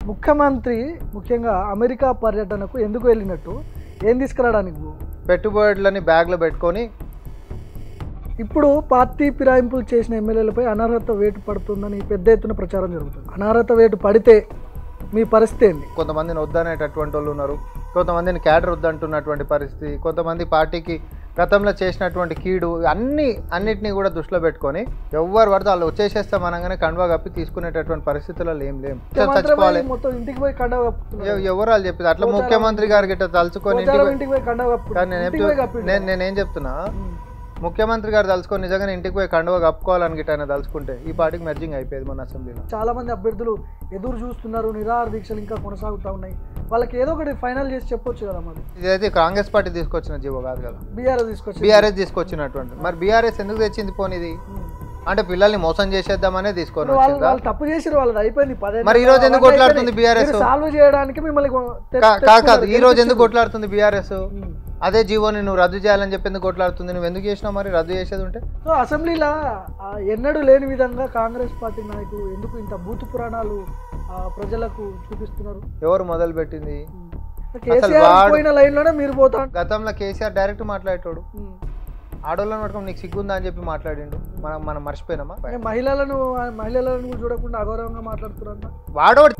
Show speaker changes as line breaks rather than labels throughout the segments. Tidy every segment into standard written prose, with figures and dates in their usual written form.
ముఖ్యమంత్రి ముఖ్యంగా అమెరికా పర్యటనకు ఎందుకు వెళ్ళినట్టు ఏం తీసుకురావడానికి
పెట్టుబడులని బ్యాగ్లో పెట్టుకొని
ఇప్పుడు పార్టీ ఫిరాయింపులు చేసిన ఎమ్మెల్యేలపై అనర్హత వేటు పడుతుందని పెద్ద ఎత్తున ప్రచారం జరుగుతుంది. అనర్హత వేటు పడితే మీ పరిస్థితి ఏంటి?
కొంతమందిని వద్దనేటటువంటి వాళ్ళు ఉన్నారు, కొంతమందిని క్యాడర్ వద్దంటున్నటువంటి పరిస్థితి, కొంతమంది పార్టీకి గతంలో చేసినటువంటి కీడు అన్నిటినీ కూడా దృష్టిలో పెట్టుకొని ఎవరు పడితే వాళ్ళు వచ్చేసేస్తాం అనగానే కండువా కప్పి తీసుకునేటటువంటి పరిస్థితులలో ఏం లేం. చచ్చిపోవాలి
మొత్తం ఇంటికి పోయి కండువా
ఎవరు వాళ్ళు చెప్పింది అట్లా ముఖ్యమంత్రి గారికి ఇట్లా తలుచుకొని
ఇంటికి పోయి కండువా
నేనేం చెప్తున్నా, ముఖ్యమంత్రి గారు తలుచుకొని నిజంగానే ఇంటికి పోయి కండువా కప్పుకోవాలని గిట్ట ఆయన తలుచుకుంటే ఈ పార్టీకి మెర్జింగ్ అయిపోయేది మన అసెంబ్లీలో.
చాలా మంది అభ్యర్థులు ఎదురు చూస్తున్నారు, నిరాహార దీక్షలు ఇంకా కొనసాగుతూ ఉన్నాయి. వాళ్ళకి ఏదో ఒకటి ఫైనల్ చేసి చెప్పొచ్చు కదా. మరి
ఇదైతే కాంగ్రెస్ పార్టీ తీసుకొచ్చిన జీవో కాదు కదా, బీఆర్ఎస్ తీసుకొచ్చినటువంటి. మరి బీఆర్ఎస్ ఎందుకు తెచ్చింది పోనిది? అంటే పిల్లల్ని మోసం చేసేద్దామనే తీసుకొని
వాళ్ళు తప్పు చేసారు, వాళ్ళది అయిపోయింది.
మరి ఈ రోజు ఎందుకు కొట్లాడుతుంది బీఆర్ఎస్?
సాల్వ్ చేయడానికి మిమ్మల్ని
కాదు, ఈ రోజు ఎందుకు కొట్లాడుతుంది బీఆర్ఎస్? అదే జీవోని నువ్వు రద్దు చేయాలని చెప్పి ఎందుకు కొట్లాడుతుంది? నువ్వు ఎందుకు చేసినావు మరి రద్దు చేసేది ఉంటే?
సో అసెంబ్లీలో ఎన్నడూ లేని విధంగా కాంగ్రెస్ పార్టీ నాయకులు ఎందుకు ఇంత బూతు పురాణాలు ప్రజలకు చూపిస్తున్నారు?
ఎవరు మొదలు పెట్టింది?
లైన్ లోనే మీరు పోతా.
గతంలో కేసీఆర్ డైరెక్ట్ మాట్లాడేటోడు, ఆడోళ్ళని పట్టుకొని నీకు సిగ్గుందా అని చెప్పి మాట్లాడిండు. మనం మర్చిపోయినామా?
మహిళలను చూడకుండా అగౌరవంగా మాట్లాడుతున్నారు.
వాడోడు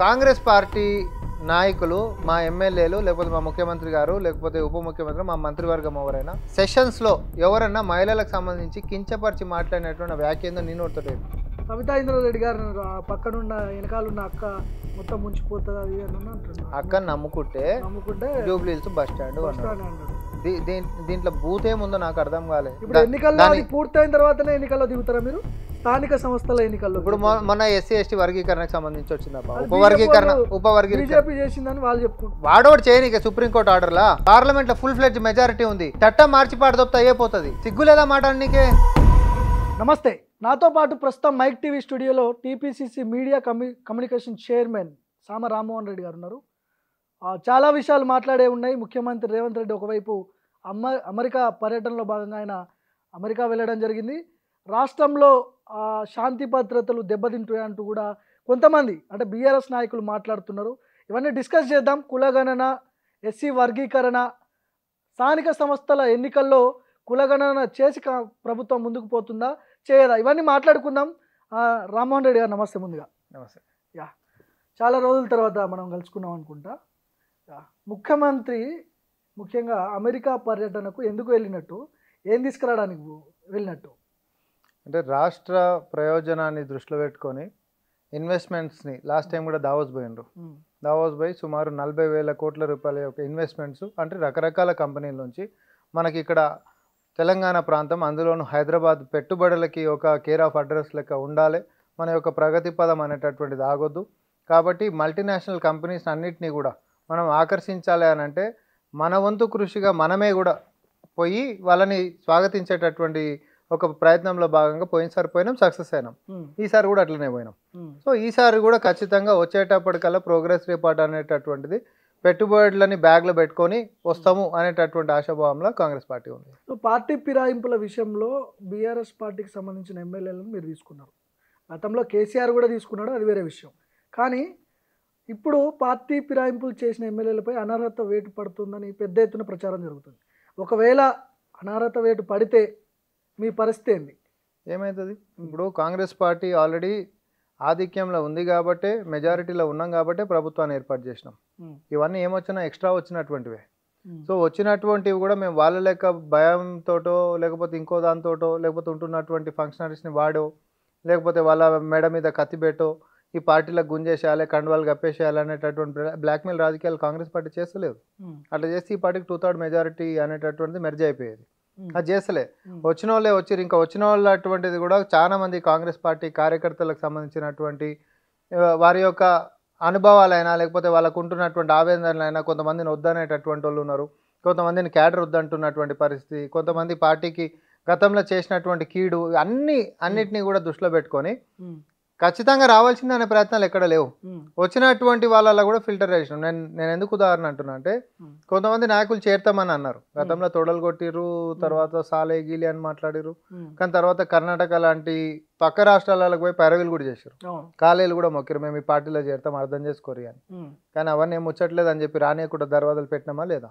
కాంగ్రెస్ పార్టీ నాయకులు, మా ఎమ్మెల్యేలు, లేకపోతే మా ముఖ్యమంత్రి గారు, లేకపోతే ఉప ముఖ్యమంత్రి, మా మంత్రివర్గం ఎవరైనా సెషన్స్లో ఎవరన్నా మహిళలకు సంబంధించి కించపరిచి మాట్లాడినటువంటి వ్యాఖ్యందో నేను ఒడుతుంటే
కవితా ఇంద్రారెడ్డి గారు పక్కనున్న వెనకాలన్న అక్క మొత్తం ముంచిపోతుంది అది అంటున్నారు.
అక్కని నమ్ముకుంటే జూబ్లీ హిల్స్ బస్ స్టాండ్ అన్నాడు. దీంట్లో బూత్ ఏముందో నాకు అర్థం కాలేదు.
ఇప్పుడు ఎన్నికల్లో పూర్తయిన తర్వాతనే ఎన్నికల్లో దిగుతారా మీరు? స్థానిక సంస్థల ఎన్నికల్లో
ఇప్పుడు మొన్న ఎస్సీ ఎస్టీ వర్గీకరణకు సంబంధించి వచ్చిందబ్బా,
బీజేపీ చేసిందని వాళ్ళు చెప్పుకుంటారు.
వాడోడు చేయని సుప్రీంకోర్టు ఆర్డర్లా పార్లమెంట్ లో ఫుల్ ఫ్లెడ్జ్ మెజారిటీ ఉంది, చట్టం మార్చి పాడదొప్తా అయిపోతుంది. సిగ్గులేదా మాట నీకే?
నమస్తే, నాతో పాటు ప్రస్తుతం మైక్ టీవీ స్టూడియోలో టీపీసీసీ మీడియా కమ్యూనికేషన్ చైర్మన్ సామ రామ్మోహన్ రెడ్డి గారు ఉన్నారు. చాలా విషయాలు మాట్లాడే ఉన్నాయి. ముఖ్యమంత్రి రేవంత్ రెడ్డి ఒకవైపు అమెరికా పర్యటనలో భాగంగా ఆయన అమెరికా వెళ్ళడం జరిగింది. రాష్ట్రంలో శాంతి భద్రతలు దెబ్బతింటాయంటూ కూడా కొంతమంది అంటే బీఆర్ఎస్ నాయకులు మాట్లాడుతున్నారు. ఇవన్నీ డిస్కస్ చేద్దాం. కులగణన, ఎస్సీ వర్గీకరణ, స్థానిక సంస్థల ఎన్నికల్లో కులగణన చేసి ప్రభుత్వం ముందుకు పోతుందా చేయదా, ఇవన్నీ మాట్లాడుకుందాం. రామ్మోహన్ రెడ్డి గారు నమస్తే. ముందుగా
నమస్తే.
చాలా రోజుల తర్వాత మనం కలుసుకున్నాం అనుకుంటా. ముఖ్యమంత్రి ముఖ్యంగా అమెరికా పర్యటనకు ఎందుకు వెళ్ళినట్టు, ఏం తీసుకురావడానికి వెళ్ళినట్టు?
అంటే రాష్ట్ర ప్రయోజనాన్ని దృష్టిలో పెట్టుకొని ఇన్వెస్ట్మెంట్స్ని లాస్ట్ టైం కూడా దావోస్ పోయిండ్రు. దావోస్ పోయి సుమారు 40,000 కోట్ల రూపాయల యొక్క ఇన్వెస్ట్మెంట్స్ అంటే రకరకాల కంపెనీల నుంచి మనకి ఇక్కడ తెలంగాణ ప్రాంతం, అందులోనూ హైదరాబాద్ పెట్టుబడులకి ఒక కేర్ ఆఫ్ అడ్రస్ లెక్క ఉండాలి. మన యొక్క ప్రగతి పదం అనేటటువంటిది ఆగొద్దు. కాబట్టి మల్టీనేషనల్ కంపెనీస్ అన్నిటినీ కూడా మనం ఆకర్షించాలి అని అంటే మన వంతు కృషిగా మనమే కూడా పోయి వాళ్ళని స్వాగతించేటటువంటి ఒక ప్రయత్నంలో భాగంగా పోయినసారి పోయినాం, సక్సెస్ అయినాం. ఈసారి కూడా అట్లనే పోయినాం. సో ఈసారి కూడా ఖచ్చితంగా వచ్చేటప్పటికల్లా ప్రోగ్రెస్ రిపోర్ట్ అనేటటువంటిది పెట్టుబడులని బ్యాగ్లో పెట్టుకొని వస్తాము అనేటటువంటి ఆశాభావంలో కాంగ్రెస్ పార్టీ ఉంది.
పార్టీ ఫిరాయింపుల విషయంలో బీఆర్ఎస్ పార్టీకి సంబంధించిన ఎమ్మెల్యేలను మీరు తీసుకున్నారు. గతంలో కేసీఆర్ కూడా తీసుకున్నాడు, అది వేరే విషయం. కానీ ఇప్పుడు పార్టీ ఫిరాయింపులు చేసిన ఎమ్మెల్యేలపై అనర్హత వేటు పడుతుందని పెద్ద ఎత్తున ప్రచారం జరుగుతుంది. ఒకవేళ అనర్హత వేటు పడితే మీ పరిస్థితి ఏంటి?
ఏమవుతుంది? ఇప్పుడు కాంగ్రెస్ పార్టీ ఆల్రెడీ ఆధిక్యంలో ఉంది కాబట్టి, మెజారిటీలో ఉన్నాం కాబట్టి ప్రభుత్వాన్ని ఏర్పాటు చేసినాం. ఇవన్నీ ఏమొచ్చినా ఎక్స్ట్రా వచ్చినటువంటివే. సో వచ్చినటువంటివి కూడా మేము వాళ్ళ లెక్క భయంతోటో లేకపోతే ఇంకో దాంతోటో లేకపోతే ఉంటున్నటువంటి ఫంక్షనరీస్ని వాడో లేకపోతే వాళ్ళ మెడ మీద కత్తి పెట్టో ఈ పార్టీలకు గుంజేసేయాలి, కండువాలు కప్పేసేయాలి అనేటటువంటి బ్లాక్మెయిల్ రాజకీయాలు కాంగ్రెస్ పార్టీ చేస్తలేదు. అట్లా చేస్తే ఈ పార్టీకి 2/3 మెజారిటీ అనేటటువంటిది మెర్జ్ అయిపోయేది. అది చేస్తలే. వచ్చిన వాళ్ళే వచ్చి ఇంకా వచ్చిన వాళ్ళు అటువంటిది కూడా చాలా మంది కాంగ్రెస్ పార్టీ కార్యకర్తలకు సంబంధించినటువంటి వారి యొక్క అనుభవాలైనా లేకపోతే వాళ్ళకు ఉంటున్నటువంటి ఆవేదనలైనా కొంతమందిని వద్దనేటటువంటి వాళ్ళు ఉన్నారు, కొంతమందిని క్యాడర్ వద్దంటున్నటువంటి పరిస్థితి, కొంతమంది పార్టీకి గతంలో చేసినటువంటి కీడు అన్నిటినీ కూడా దృష్టిలో పెట్టుకొని ఖచ్చితంగా రావాల్సింది అనే ప్రయత్నాలు ఎక్కడ లేవు. వచ్చినటువంటి వాళ్ళలో కూడా ఫిల్టర్ చేసినాం. నేను ఎందుకు ఉదాహరణ అంటున్నా అంటే కొంతమంది నాయకులు చేరుతామని అన్నారు, గతంలో తొడలు కొట్టిర్రు, తర్వాత సాలే గీలి అని మాట్లాడిరు, కానీ తర్వాత కర్ణాటక లాంటి పక్క రాష్ట్రాలకు పోయి పైరవీలు కూడా చేశారు, కాలేలు కూడా మొక్కిరు, మేము ఈ పార్టీలో చేరుతాం అర్థం చేసుకోరు అని. కానీ అవన్నీ ఏం ముచ్చట్లేదు అని చెప్పి రానియకుండా దర్వాజాలు పెట్టినామా లేదా?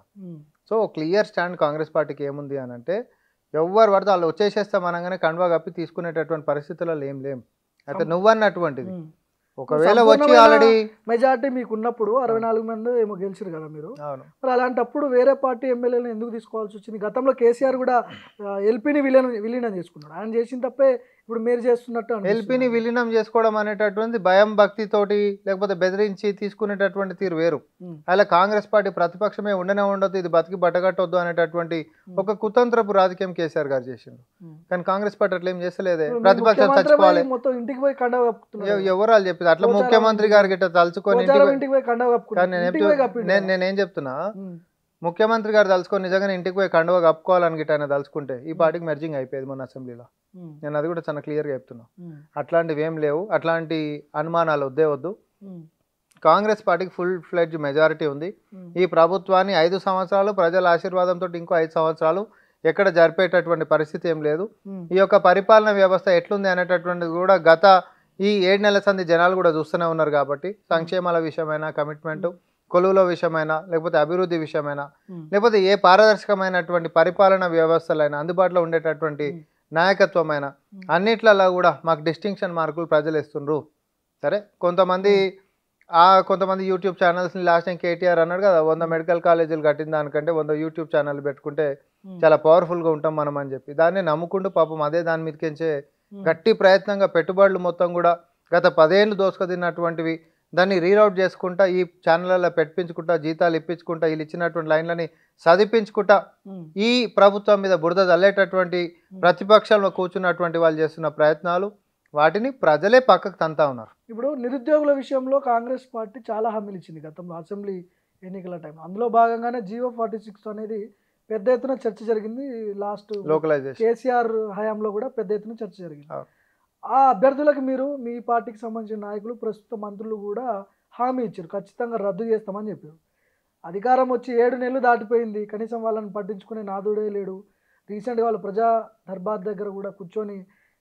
సో క్లియర్ స్టాండ్ కాంగ్రెస్ పార్టీకి ఏముంది అని అంటే ఎవరు పడితే వాళ్ళు వచ్చేసేస్తాం అనగానే కండువా కప్పి తీసుకునేటటువంటి పరిస్థితులలో ఏం లేం. అయితే నువ్వన్నటువంటిది ఒకవేళ వచ్చి ఆల్రెడీ
మెజార్టీ మీకు ఉన్నప్పుడు 64 మంది ఏమో గెలిచారు కదా మీరు, మరి అలాంటప్పుడు వేరే పార్టీ ఎమ్మెల్యేలను ఎందుకు తీసుకోవాల్సి వచ్చింది? గతంలో కేసీఆర్ కూడా ఎల్పీని విలీనం చేసుకున్నాడు, ఆయన చేసిన తప్పే ఇప్పుడు మీరు చేస్తున్నట్టు.
ఎల్పీని విలీనం చేసుకోవడం అనేటటువంటి భయం భక్తితోటి లేకపోతే బెదిరించి తీసుకునేటటువంటి తీరు వేరు. అలా కాంగ్రెస్ పార్టీ ప్రతిపక్షమే ఉండనే ఉండదు, ఇది బతికి బట్టగట్టొద్దు అనేటటువంటి ఒక కుతంత్రపు రాజకీయం కేసీఆర్ గారు చేసిండు. కానీ కాంగ్రెస్ పార్టీ అట్లా ఏం చేస్తలేదు, ప్రతిపక్షం చచ్చిపోవాలి,
మొత్తం ఇంటికి పోయి కండ
ఎవరాలు చెప్పింది అట్లా ముఖ్యమంత్రి గారు గిట్ట తలుచుకొని. నేనేం చెప్తున్నా, ముఖ్యమంత్రి గారు తలుచుకొని నిజంగానే ఇంటికి పోయి కండువా కప్పుకోవాలని గిట్ట ఆయన తలుచుకుంటే ఈ పార్టీకి మెర్జింగ్ అయిపోయేది మన అసెంబ్లీలో. నేను అది కూడా చాలా క్లియర్గా చెప్తున్నా. అట్లాంటివి ఏం లేవు, అట్లాంటి అనుమానాలు వద్దు. కాంగ్రెస్ పార్టీకి ఫుల్ ఫ్లెడ్జ్ మెజారిటీ ఉంది. ఈ ప్రభుత్వాన్ని 5 సంవత్సరాలు ప్రజల ఆశీర్వాదంతో ఇంకో 5 సంవత్సరాలు ఎక్కడ జరిపేటటువంటి పరిస్థితి ఏం లేదు. ఈ యొక్క పరిపాలన వ్యవస్థ ఎట్లుంది అనేటటువంటిది కూడా గత ఈ 7 నెలల సంది జనాలు కూడా చూస్తూనే ఉన్నారు. కాబట్టి సంక్షేమాల విషయమైనా, కమిట్మెంట్ కొలువుల విషయమైనా, లేకపోతే అభివృద్ధి విషయమైనా, లేకపోతే ఏ పారదర్శకమైనటువంటి పరిపాలన వ్యవస్థలైనా, అందుబాటులో ఉండేటటువంటి నాయకత్వమైనా అన్నిట్లలో కూడా మాకు డిస్టింక్షన్ మార్కులు ప్రజలు ఇస్తుండ్రు. సరే, కొంతమంది యూట్యూబ్ ఛానల్స్ని లాస్ట్ టైం కేటీఆర్ అన్నాడు కదా, 100 మెడికల్ కాలేజీలు కట్టిన దానికంటే 100 యూట్యూబ్ ఛానల్ పెట్టుకుంటే చాలా పవర్ఫుల్గా ఉంటాం మనం అని చెప్పి దాన్ని నమ్ముకుంటూ పాపం అదే దాని మీదకించే గట్టి ప్రయత్నంగా పెట్టుబడులు మొత్తం కూడా గత 10 ఏళ్ళు దోసుకుతిన్నటువంటివి దాన్ని రీరౌట్ చేసుకుంటా, ఈ ఛానళ్ళలో పెట్టించుకుంటా, జీతాలు ఇప్పించుకుంటా, వీళ్ళు ఇచ్చినటువంటి లైన్లని చదివించుకుంటా ఈ ప్రభుత్వం మీద బురద చల్లేటటువంటి ప్రతిపక్షంలో కూర్చున్నటువంటి వాళ్ళు చేస్తున్న ప్రయత్నాలు వాటిని ప్రజలే పక్కకు తంతా ఉన్నారు.
ఇప్పుడు నిరుద్యోగుల విషయంలో కాంగ్రెస్ పార్టీ చాలా హామీలు ఇచ్చింది గతంలో అసెంబ్లీ ఎన్నికల టైం. అందులో భాగంగానే GO 46 అనేది పెద్ద ఎత్తున చర్చ జరిగింది. లాస్ట్
లోకలైజేషన్
కేసీఆర్ హయాంలో కూడా పెద్ద ఎత్తున చర్చ జరిగింది. ఆ అభ్యర్థులకు మీరు మీ పార్టీకి సంబంధించిన నాయకులు, ప్రస్తుత మంత్రులు కూడా హామీ ఇచ్చారు, ఖచ్చితంగా రద్దు చేస్తామని చెప్పారు. అధికారం వచ్చి 7 నెలలు దాటిపోయింది, కనీసం వాళ్ళని పట్టించుకునే నాదుడే లేడు. రీసెంట్గా వాళ్ళు ప్రజా దర్బార్ దగ్గర కూడా కూర్చొని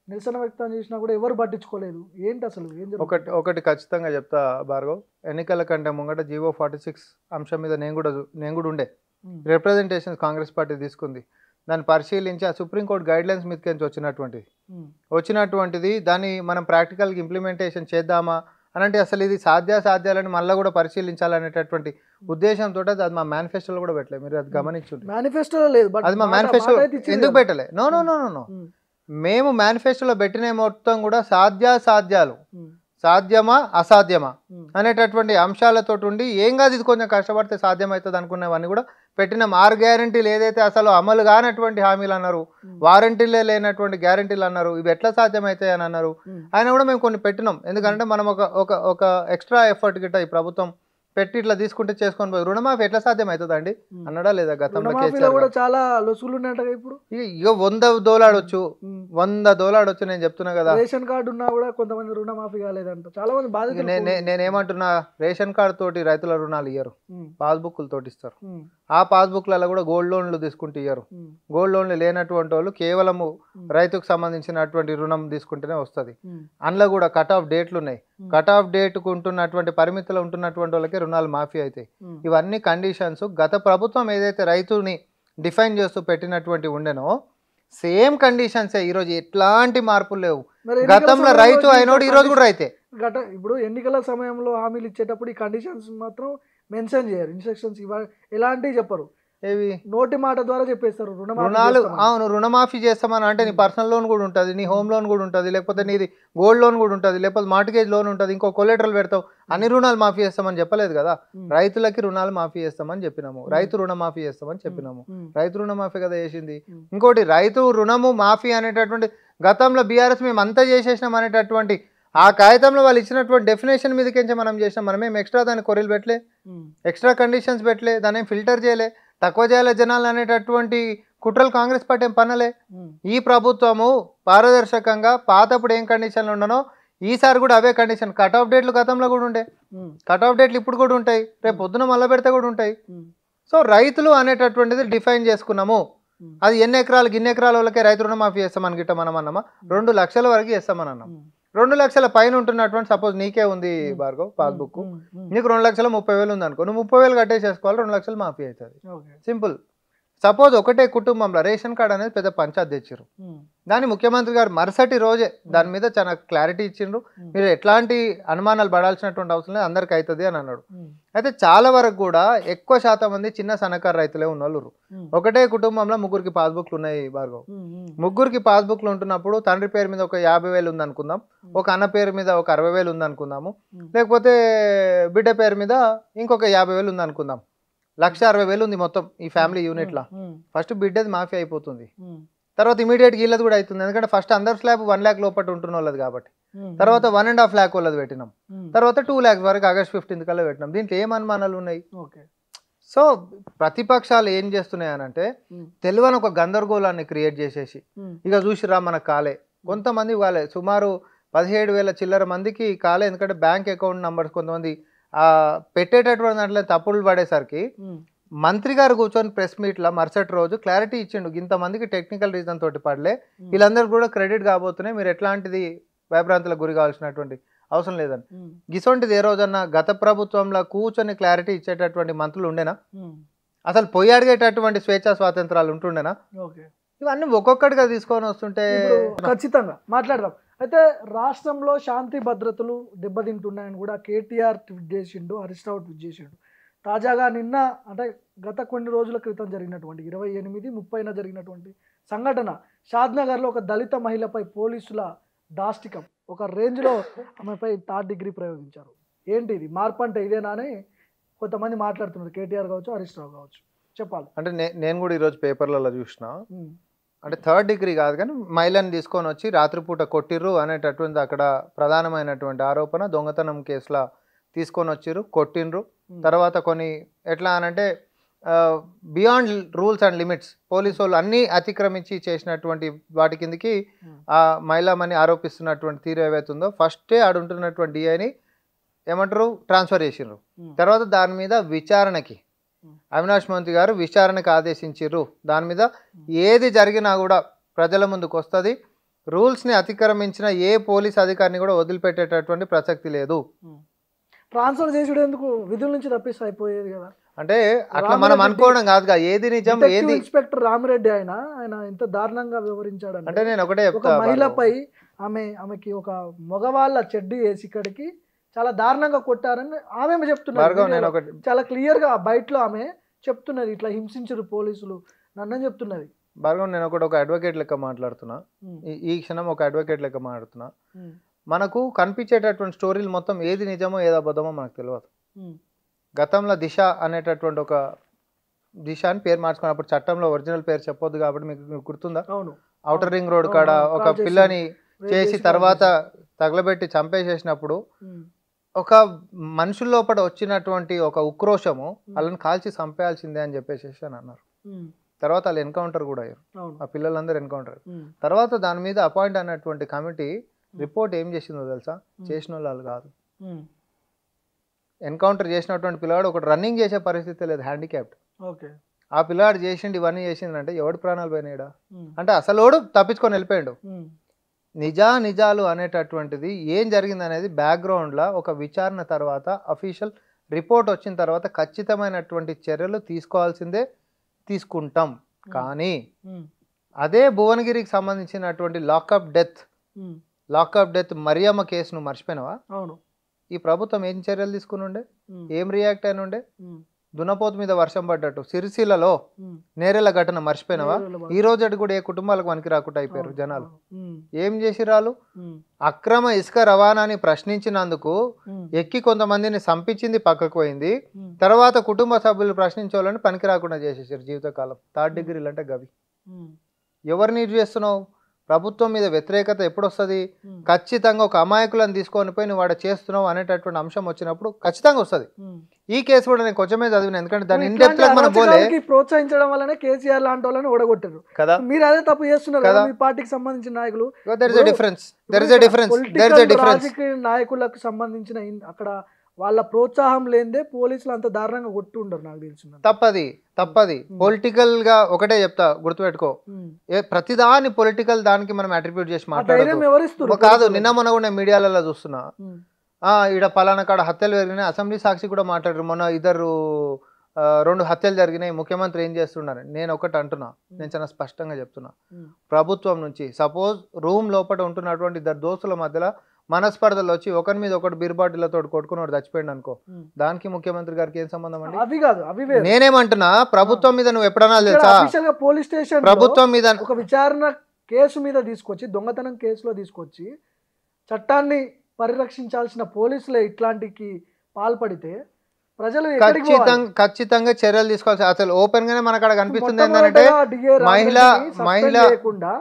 నిరసన వ్యక్తం చేసినా కూడా ఎవరు పట్టించుకోలేదు. ఏంటి అసలు ఏం జరుగుతుంది?
ఒకటి ఖచ్చితంగా చెప్తా భార్గవ్, ఎన్నికల కంటే ముంగట GO 46 అంశం మీద నేను కూడా ఉండే రిప్రజెంటేషన్స్ కాంగ్రెస్ పార్టీ తీసుకుంది. దాన్ని పరిశీలించి ఆ సుప్రీంకోర్టు గైడ్ లైన్స్ మీదకి వచ్చినటువంటిది దాన్ని మనం ప్రాక్టికల్గా ఇంప్లిమెంటేషన్ చేద్దామా అని అంటే అసలు ఇది సాధ్యాలని మళ్ళీ కూడా పరిశీలించాలనేటటువంటి ఉద్దేశంతో అది మా మేనిఫెస్టోలో కూడా పెట్టలేదు. మీరు అది గమనించుంటే
మేనిఫెస్టోలో లేదు,
అది మా మేనిఫెస్టో ఎందుకు పెట్టలే? నో మేము మేనిఫెస్టోలో పెట్టిన మొత్తం కూడా సాధ్యాలు, సాధ్యమా అసాధ్యమా అనేటటువంటి అంశాలతో ఉండి ఏం కాదు ఇది కొంచెం కష్టపడితే సాధ్యమవుతుంది అనుకున్నవన్నీ కూడా పెట్టినాం. 6 గ్యారంటీలు ఏదైతే అసలు అమలు కానటువంటి హామీలు అన్నారు, వారంటీలే లేనటువంటి గ్యారంటీలు అన్నారు, ఇవి ఎట్లా సాధ్యమవుతాయి అని అన్నారు. ఆయన కూడా మేము కొన్ని పెట్టినాం. ఎందుకంటే మనం ఒక ఎక్స్ట్రా ఎఫర్ట్ గిట్ట ఈ ప్రభుత్వం పెట్టి ఇట్లా తీసుకుంటే చేసుకొని పోయి రుణమాఫీ ఎట్లా సాధ్యం అవుతుంది అండి అన్నాడా లేదా? గతంలో
చాలా లొసుగులు ఉన్నాయంట. ఇప్పుడు
ఇక 100 దోలాడొచ్చు నేను చెప్తున్నా కదా.
రేషన్ కార్డు ఉన్నా కూడా కొంతమంది రుణమాఫీ కాలేదంట, చాలా మంది బాధితులు.
నేనేమంటున్నా, రేషన్ కార్డు తోటి రైతుల రుణాలు ఇయ్యరు, పాస్బుక్లు తోటి ఇస్తారు. ఆ పాస్బుక్లలో కూడా గోల్డ్ లోన్లు తీసుకుంటూ ఇయ్యరు. గోల్డ్ లోన్లు లేనటువంటి వాళ్ళు కేవలము రైతుకు సంబంధించినటువంటి రుణం తీసుకుంటేనే వస్తుంది. అందులో కూడా కట్ ఆఫ్ డేట్లు ఉన్నాయి. కట్ ఆఫ్ డేట్కు ఉంటున్నటువంటి పరిమితులు ఉంటున్నటువంటి వాళ్ళకి రుణాలు మాఫీ అవుతాయి. ఇవన్నీ కండిషన్స్ గత ప్రభుత్వం ఏదైతే రైతుని డిఫైన్ చేస్తూ పెట్టినటువంటి ఉండేనో సేమ్ కండిషన్సే ఈరోజు. ఎట్లాంటి మార్పులు లేవు. గతంలో రైతు అయినోడు ఈరోజు కూడా రైతే.
ఇప్పుడు ఎన్నికల సమయంలో హామీలు ఇచ్చేటప్పుడు ఈ కండిషన్స్ మాత్రం మెన్షన్ చేయరు, ఇన్స్ట్రక్షన్స్ ఎలాంటివి చెప్పరు, ఏవి నోటి మాట ద్వారా చెప్పేస్తారు.
రుణాలు అవును రుణమాఫీ చేస్తామని అంటే నీ పర్సనల్ లోన్ కూడా ఉంటుంది, నీ హోమ్ లోన్ కూడా ఉంటుంది, లేకపోతే నీది గోల్డ్ లోన్ కూడా ఉంటుంది, లేకపోతే మార్టిగేజ్ లోన్ ఉంటుంది, ఇంకో కొలెటరల్ పెడతావు, అన్ని రుణాలు మాఫీ చేస్తామని చెప్పలేదు కదా. రైతులకి రుణాలు మాఫీ చేస్తామని చెప్పినాము, రైతు రుణమాఫీ చేస్తామని చెప్పినాము. రైతు రుణమాఫీ కదా చేసింది. ఇంకోటి రైతు రుణము మాఫీ అనేటటువంటి గతంలో బీఆర్ఎస్ మేము అంతా చేసేసినాం అనేటటువంటి ఆ కాగితంలో వాళ్ళు ఇచ్చినటువంటి డెఫినేషన్ మీదకించి మనం చేసినాం. మనమేం ఎక్స్ట్రా దాన్ని కొర్రీలు పెట్టలే, ఎక్స్ట్రా కండిషన్స్ పెట్టలే, దాన్ని ఏం ఫిల్టర్ చేయలే, తక్కువ చేయాలి జనాలు అనేటటువంటి కుట్రలు కాంగ్రెస్ పార్టీ ఏం పనలే. ఈ ప్రభుత్వము పారదర్శకంగా పాతప్పుడు ఏం కండిషన్లు ఉండనో ఈసారి కూడా అవే కండిషన్. కట్ ఆఫ్ డేట్లు గతంలో కూడా ఉండే, కట్ ఆఫ్ డేట్లు ఇప్పుడు కూడా ఉంటాయి, రేపు పొద్దున మళ్ళీ పెడితే కూడా ఉంటాయి. సో రైతులు అనేటటువంటిది డిఫైన్ చేసుకున్నాము. అది ఎన్ని ఎకరాలు ఇన్ని ఎకరాల వాళ్ళకే రైతు రుణమాఫీ చేస్తామని గిట్ట మనం అన్నామా? 2 లక్షల వరకు చేస్తామని అన్నాం. 2 లక్షల పైన ఉంటున్నటువంటి, సపోజ్ నీకే ఉంది భార్గవ్ పాస్బుక్, నీకు 2,30,000 ఉంది అనుకో, నువ్వు 30,000 కట్టేసేసుకోవాలి, 2 లక్షలు మాఫీ అవుతుంది. సింపుల్. సపోజ్ ఒకటే కుటుంబంలో రేషన్ కార్డ్ అనేది పెద్ద పంచాయత్ తెచ్చారు, దాన్ని ముఖ్యమంత్రి గారు మరుసటి రోజే దాని మీద చాలా క్లారిటీ ఇచ్చిండ్రు. మీరు ఎట్లాంటి అనుమానాలు పడాల్సినటువంటి అవసరం లేదు, అందరికి అవుతుంది అని అన్నాడు. అయితే చాలా వరకు కూడా ఎక్కువ శాతం మంది చిన్న సన్నకారు రైతులే ఉన్నోళ్ళు. ఒకటే కుటుంబంలో 3కి పాస్బుక్లు ఉన్నాయి భార్గవ్. 3కి పాస్బుక్లు ఉంటున్నప్పుడు తండ్రి పేరు మీద ఒక 50,000 ఉంది అనుకుందాం, ఒక అన్న పేరు మీద ఒక 60,000 ఉంది అనుకుందాము, లేకపోతే బిడ్డ పేరు మీద ఇంకొక 50,000 ఉంది అనుకుందాం. 1,60,000 ఉంది మొత్తం ఈ ఫ్యామిలీ యూనిట్ లా. ఫస్ట్ బిడ్డది మాఫీ అయిపోతుంది, తర్వాత ఇమీడియట్ వీళ్ళది కూడా అవుతుంది. ఎందుకంటే ఫస్ట్ అందరు స్లాబ్ 1 lakh లోపల ఉంటున్న వాళ్ళది కాబట్టి, తర్వాత 1.5 lakh వాళ్ళది పెట్టినాం, తర్వాత 2 lakhs వరకు August 15th కల్లా పెట్టినాం. దీంట్లో ఏం అనుమానాలు ఉన్నాయి? సో ప్రతిపక్షాలు ఏం చేస్తున్నాయి అనంటే తెలియని ఒక గందరగోళాన్ని క్రియేట్ చేసేసి, ఇక చూసిరా మనకు కాలే, కొంతమంది కాలే, సుమారు 17,000 చిల్లర మందికి కాలే. ఎందుకంటే బ్యాంక్ అకౌంట్ నంబర్స్ కొంతమంది పెట్టేటటువంటి దాంట్లో తప్పులు పడేసరికి మంత్రి గారు కూర్చొని ప్రెస్ మీట్లో మరుసటి రోజు క్లారిటీ ఇచ్చిండు, ఇంతమందికి టెక్నికల్ రీజన్ తోటి పడలే, వీళ్ళందరూ కూడా క్రెడిట్ కాబోతున్నాయి, మీరు ఎట్లాంటిది భయభ్రాంతులకు గురి కావాల్సినటువంటి అవసరం లేదని. గిసొంటిది ఏ రోజన్నా గత ప్రభుత్వంలో కూర్చొని క్లారిటీ ఇచ్చేటటువంటి మంత్రులు ఉండేనా? అసలు పొయ్యి అడిగేటటువంటి స్వేచ్ఛా స్వాతంత్రాలు ఉంటుండేనా? ఇవన్నీ ఒక్కొక్కటిగా తీసుకొని వస్తుంటే
ఖచ్చితంగా మాట్లాడదాం. అయితే రాష్ట్రంలో శాంతి భద్రతలు దెబ్బతింటున్నాయని కూడా కేటీఆర్ ట్వీట్ చేసిండు, హరీష్ రావు ట్వీట్ చేసిండు. తాజాగా నిన్న అంటే గత కొన్ని రోజుల క్రితం జరిగినటువంటి 28/30న జరిగినటువంటి సంఘటన, షాద్నగర్లో ఒక దళిత మహిళపై పోలీసుల దాష్టికం, ఒక రేంజ్లో ఆమెపై 3rd degree ప్రయోగించారు. ఏంటి ఇది మార్పు అంటే ఇదేనా అని కొంతమంది మాట్లాడుతున్నారు, కేటీఆర్ కావచ్చు హరీష్ రావు కావచ్చు, చెప్పాలి.
అంటే నేను కూడా ఈరోజు పేపర్లలో చూసిన, అంటే 3rd degree కాదు కానీ మహిళని తీసుకొని వచ్చి రాత్రిపూట కొట్టిర్రు అనేటటువంటి అక్కడ ప్రధానమైనటువంటి ఆరోపణ. దొంగతనం కేసులా తీసుకొని వచ్చిర్రు, కొట్టిండ్రు. తర్వాత కొన్ని ఎట్లా అనంటే beyond rules and limits, police వాళ్ళు అన్నీ అతిక్రమించి చేసినటువంటి వాటి కిందకి ఆ మహిళమని ఆరోపిస్తున్నటువంటి తీరు ఏవైతుందో ఫస్టే ఆడుంటున్నటువంటి డిఐని ఏమంటారు ట్రాన్స్ఫర్ చేసిండ్రు. తర్వాత దాని మీద విచారణకి అవినాష్ మంత్రి గారు విచారణకు ఆదేశించారు. దాని మీద ఏది జరిగినా కూడా ప్రజల ముందుకు వస్తుంది. రూల్స్ని అతిక్రమించిన ఏ పోలీస్ అధికారిని కూడా వదిలిపెట్టేటటువంటి ప్రసక్తి లేదు.
ట్రాన్స్ఫర్ చేసుడు ఎందుకు, విధుల నుంచి తప్పిస్తే అయిపోయేది కదా.
అంటే అట్లా మనం అనుకోవడం కాదుగా, ఏది నిజం ఏది.
ఇన్స్పెక్టర్ రామిరెడ్డి ఆయన ఎంత దారుణంగా వివరించాడు
అంటే నేను ఒకటే
ఒక మహిళపై ఆమెకి ఒక మగవాళ్ళ చెడ్డీ వేసి ఇక్కడికి చాలా దారుణంగా కొట్టారని ఆమె చెప్తున్నారు. చాలా క్లియర్ గా బయటలో ఆమె చెప్తున్నది, ఇట్లా హింసించరు పోలీసులు నన్ను చెప్తున్నది.
భార్గవ్ నేను ఒక అడ్వకేట్ లెక్క మాట్లాడుతున్నా, ఈ క్షణం ఒక అడ్వకేట్ లెక్క మాట్లాడుతున్నా. మనకు కనిపించేటటువంటి స్టోరీలు మొత్తం ఏది నిజమో ఏది అబద్ధమో మనకు తెలియదు. గతంలో దిశ అనేటటువంటి ఒక దిశ అని పేరు మార్చుకున్నప్పుడు చట్టంలో ఒరిజినల్ పేరు చెప్పొద్దు కాబట్టి మీకు గుర్తుందా? ఔటర్ రింగ్ రోడ్ కాడ ఒక పిల్లని చేసి తర్వాత తగలబెట్టి చంపేసేసినప్పుడు ఒక మనుషుల లోపల వచ్చినటువంటి ఒక ఉక్రోషము వాళ్ళని కాల్చి చంపేయాల్సిందే అని చెప్పేసి అని అన్నారు. తర్వాత వాళ్ళు ఎన్కౌంటర్ కూడా అయ్యారు, ఆ పిల్లలందరూ ఎన్కౌంటర్. తర్వాత దాని మీద అపాయింట్ అయినటువంటి కమిటీ రిపోర్ట్ ఏం చేసిందో తెలుసా? చేసిన వాళ్ళు కాదు, ఎన్కౌంటర్ చేసినటువంటి పిల్లవాడు ఒకటి రన్నింగ్ చేసే పరిస్థితి లేదు, హ్యాండిక్యాప్డ్. ఆ పిల్లవాడు చేసిండు ఇవన్నీ చేసింది అంటే ఎవడి ప్రాణాలు పోయినాడా? అంటే అసలు తప్పించుకొని వెళ్ళిపోయాడు. నిజాలు అనేటటువంటిది ఏం జరిగింది అనేది బ్యాక్గ్రౌండ్లో ఒక విచారణ తర్వాత అఫీషియల్ రిపోర్ట్ వచ్చిన తర్వాత ఖచ్చితమైనటువంటి చర్యలు తీసుకోవాల్సిందే, తీసుకుంటాం. కానీ అదే భువనగిరికి సంబంధించినటువంటి లాకప్ డెత్ మరియమ్మ కేసును మర్చిపోయినావా? ఈ ప్రభుత్వం ఏం చర్యలు తీసుకుని ఉండే, ఏం రియాక్ట్ అయిన ఉండే? దున్నపోతు మీద వర్షం పడ్డట్టు సిరిసిల్లలో నేరేళ్ల ఘటన మర్చిపోయినావా? ఈ రోజు కూడా ఏ కుటుంబాలకు వనికి రాకుండా అయిపోయారు జనాలు. ఏం చేసిరాలు? అక్రమ ఇసుక రవాణాని ప్రశ్నించినందుకు ఎక్కి కొంతమందిని సంపించింది, పక్కకు పోయింది. తర్వాత కుటుంబ సభ్యులు ప్రశ్నించే వాళ్ళని పనికి రాకుండా చేసేసారు జీవితకాలం. 3rd degree అంటే గవి. ఎవరిని చేస్తున్నావు? ప్రభుత్వం మీద వ్యతిరేకత ఎప్పుడు వస్తుంది? ఖచ్చితంగా ఒక అమాయకులను తీసుకొని పోయి నువ్వు వాడు చేస్తున్నావు అనేటటువంటి అంశం వచ్చినప్పుడు ఖచ్చితంగా వస్తుంది. ఈ కేసు కూడా నేను కొంచెమే చదివిన, ఎందుకంటే దాని ఇండెప్త్ గా మనం పోలే.
ప్రోత్సహించడం వల్లనే కేసీఆర్ లాంటి వాళ్ళని ఓడగొట్టారు
కదా.
మీరు అదే తప్పు చేస్తున్నారు కదా మీ పార్టీకి సంబంధించిన నాయకులు. రాజకీయ నాయకులకు సంబంధించిన అక్కడ వాళ్ళ ప్రోత్సాహం లేదే పోలీసులు అంత దారుణంగా కొట్టి ఉండరు నాకు తెలిసిన.
తప్పది పొలిటికల్ గా ఒకటే చెప్తా, గుర్తుపెట్టుకో. ప్రతిదాని పొలిటికల్ దానికి మనం అట్రిబ్యూట్ చేసి మాట్లాడదు కాదు. నిన్న మొన్న కూడా నేను మీడియాలలో చూస్తున్నా, ఈడ పలానా కాడ హత్యలు జరిగినాయి, అసెంబ్లీ సాక్షి కూడా మాట్లాడారు. మొన్న 2 హత్యలు జరిగినాయి, ముఖ్యమంత్రి ఏం చేస్తున్నారు? నేను ఒకటి అంటున్నా, నేను చాలా స్పష్టంగా చెప్తున్నా, ప్రభుత్వం నుంచి సపోజ్ రూమ్ లోపల ఉంటున్నటువంటి 2 దోస్తుల మధ్యలో మనస్పర్ధలు వచ్చి ఒకరి మీద ఒకటి బీర్బాటిలతో కొట్టుకుని వాడు చచ్చిపోయాడు అనుకో, దానికి ముఖ్యమంత్రి గారికి ఏం సంబంధం అండి?
అవి కాదు, అవి వేరు.
నేనేమంటున్నా, ప్రభుత్వం మీద నువ్వు ఎప్పుడన్నా తెలుసా,
పోలీస్ స్టేషన్
ప్రభుత్వం మీద ఒక
విచారణ కేసు మీద తీసుకొచ్చి, దొంగతనం కేసులో తీసుకొచ్చి చట్టాన్ని పరిరక్షించాల్సిన పోలీసులే ఇట్లాంటికి పాల్పడితే ప్రజలు
ఖచ్చితంగా చర్యలు తీసుకోవాల్సి. అసలు ఓపెన్ గానే మనకు అక్కడ కనిపిస్తుంది ఏంటంటే, మహిళ
లేకుండా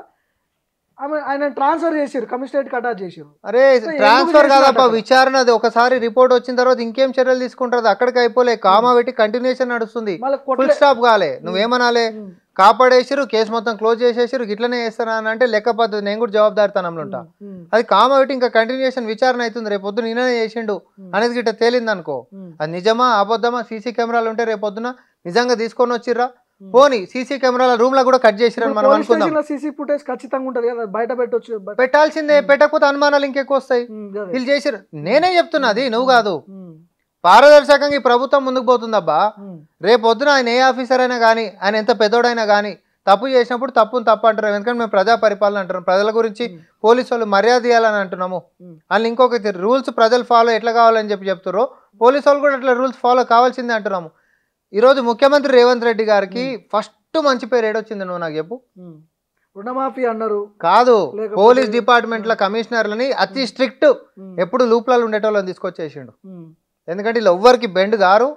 ఆయన ట్రాన్స్ఫర్ చేశారు, కమిషనరేట్ అటాచ్ చేశారు.
అరే ట్రాన్స్ఫర్ కాదప్ప, విచారణ. అది ఒకసారి రిపోర్ట్ వచ్చిన తర్వాత ఇంకేం చర్యలు తీసుకుంటారు? అక్కడికి అయిపోలే, కామా పెట్టి కంటిన్యూషన్ నడుస్తుంది, ఫుల్ స్టాప్ కాలే. నువ్వేమనాలే, కాపాడేసారు, కేసు మొత్తం క్లోజ్ చేసేసారు, గిట్లనే చేస్తారా అని అంటే లెక్క పద్ధతి. నేను కూడా జవాబుదారితనంలో ఉంటా. అది కామా పెట్టి ఇంకా కంటిన్యూషన్ విచారణ అవుతుంది. రేపొద్దున ఈయననే చేసిండు అనేది గిట్ట తేలింది అనుకో, అది నిజమా అబద్ధమా? సీసీ కెమెరాలు ఉంటే రేపొద్దున నిజంగా తీసుకొని వచ్చిర్రా, పోనీ సీసీ కెమెరాల రూమ్ లో కూడా కట్ చేసిరని మనం అనుకుందాం.
సీసీ ఫుటేజ్ ఖచ్చితంగా ఉంటది కదా, బయట పెట్టొచ్చు,
పెట్టాల్సిందే. పెట్టకపోతే అనుమానాలు ఇంకెక్కువ వస్తాయి. వీళ్ళు చేసిరు, నేనే చెప్తున్నది, నువ్వు కాదు. పారదర్శకంగా ఈ ప్రభుత్వం ముందుకు పోతుందబ్బా. రేపొద్దున ఆయన ఏ ఆఫీసర్ అయినా కానీ, ఆయన ఎంత పెద్దోడైనా కానీ తప్పు చేసినప్పుడు తప్పు అంటారు. ఎందుకంటే మేము ప్రజా పరిపాలన అంటున్నాం, ప్రజల గురించి పోలీసు వాళ్ళు మర్యాద ఇవ్వాలని అంటున్నాము. అని ఇంకొక రూల్స్ ప్రజలు ఫాలో ఎట్లా కావాలని చెప్తారో పోలీసు వాళ్ళు కూడా అట్లా రూల్స్ ఫాలో కావాల్సిందే అంటున్నాము. ఈరోజు ముఖ్యమంత్రి రేవంత్ రెడ్డి గారికి ఫస్ట్ మంచి పేరు ఏడొచ్చింది, నువ్వు నాకు చెప్పు.
రుణమాఫీ అన్నారు
కాదు, పోలీస్ డిపార్ట్మెంట్ లో కమిషనర్లని అతి స్ట్రిక్ట్, ఎప్పుడు లూప్లలో ఉండేటోళ్ళని తీసుకొచ్చేసిండు. ఎందుకంటే వీళ్ళు ఎవ్వరికి బెండ్ గారు,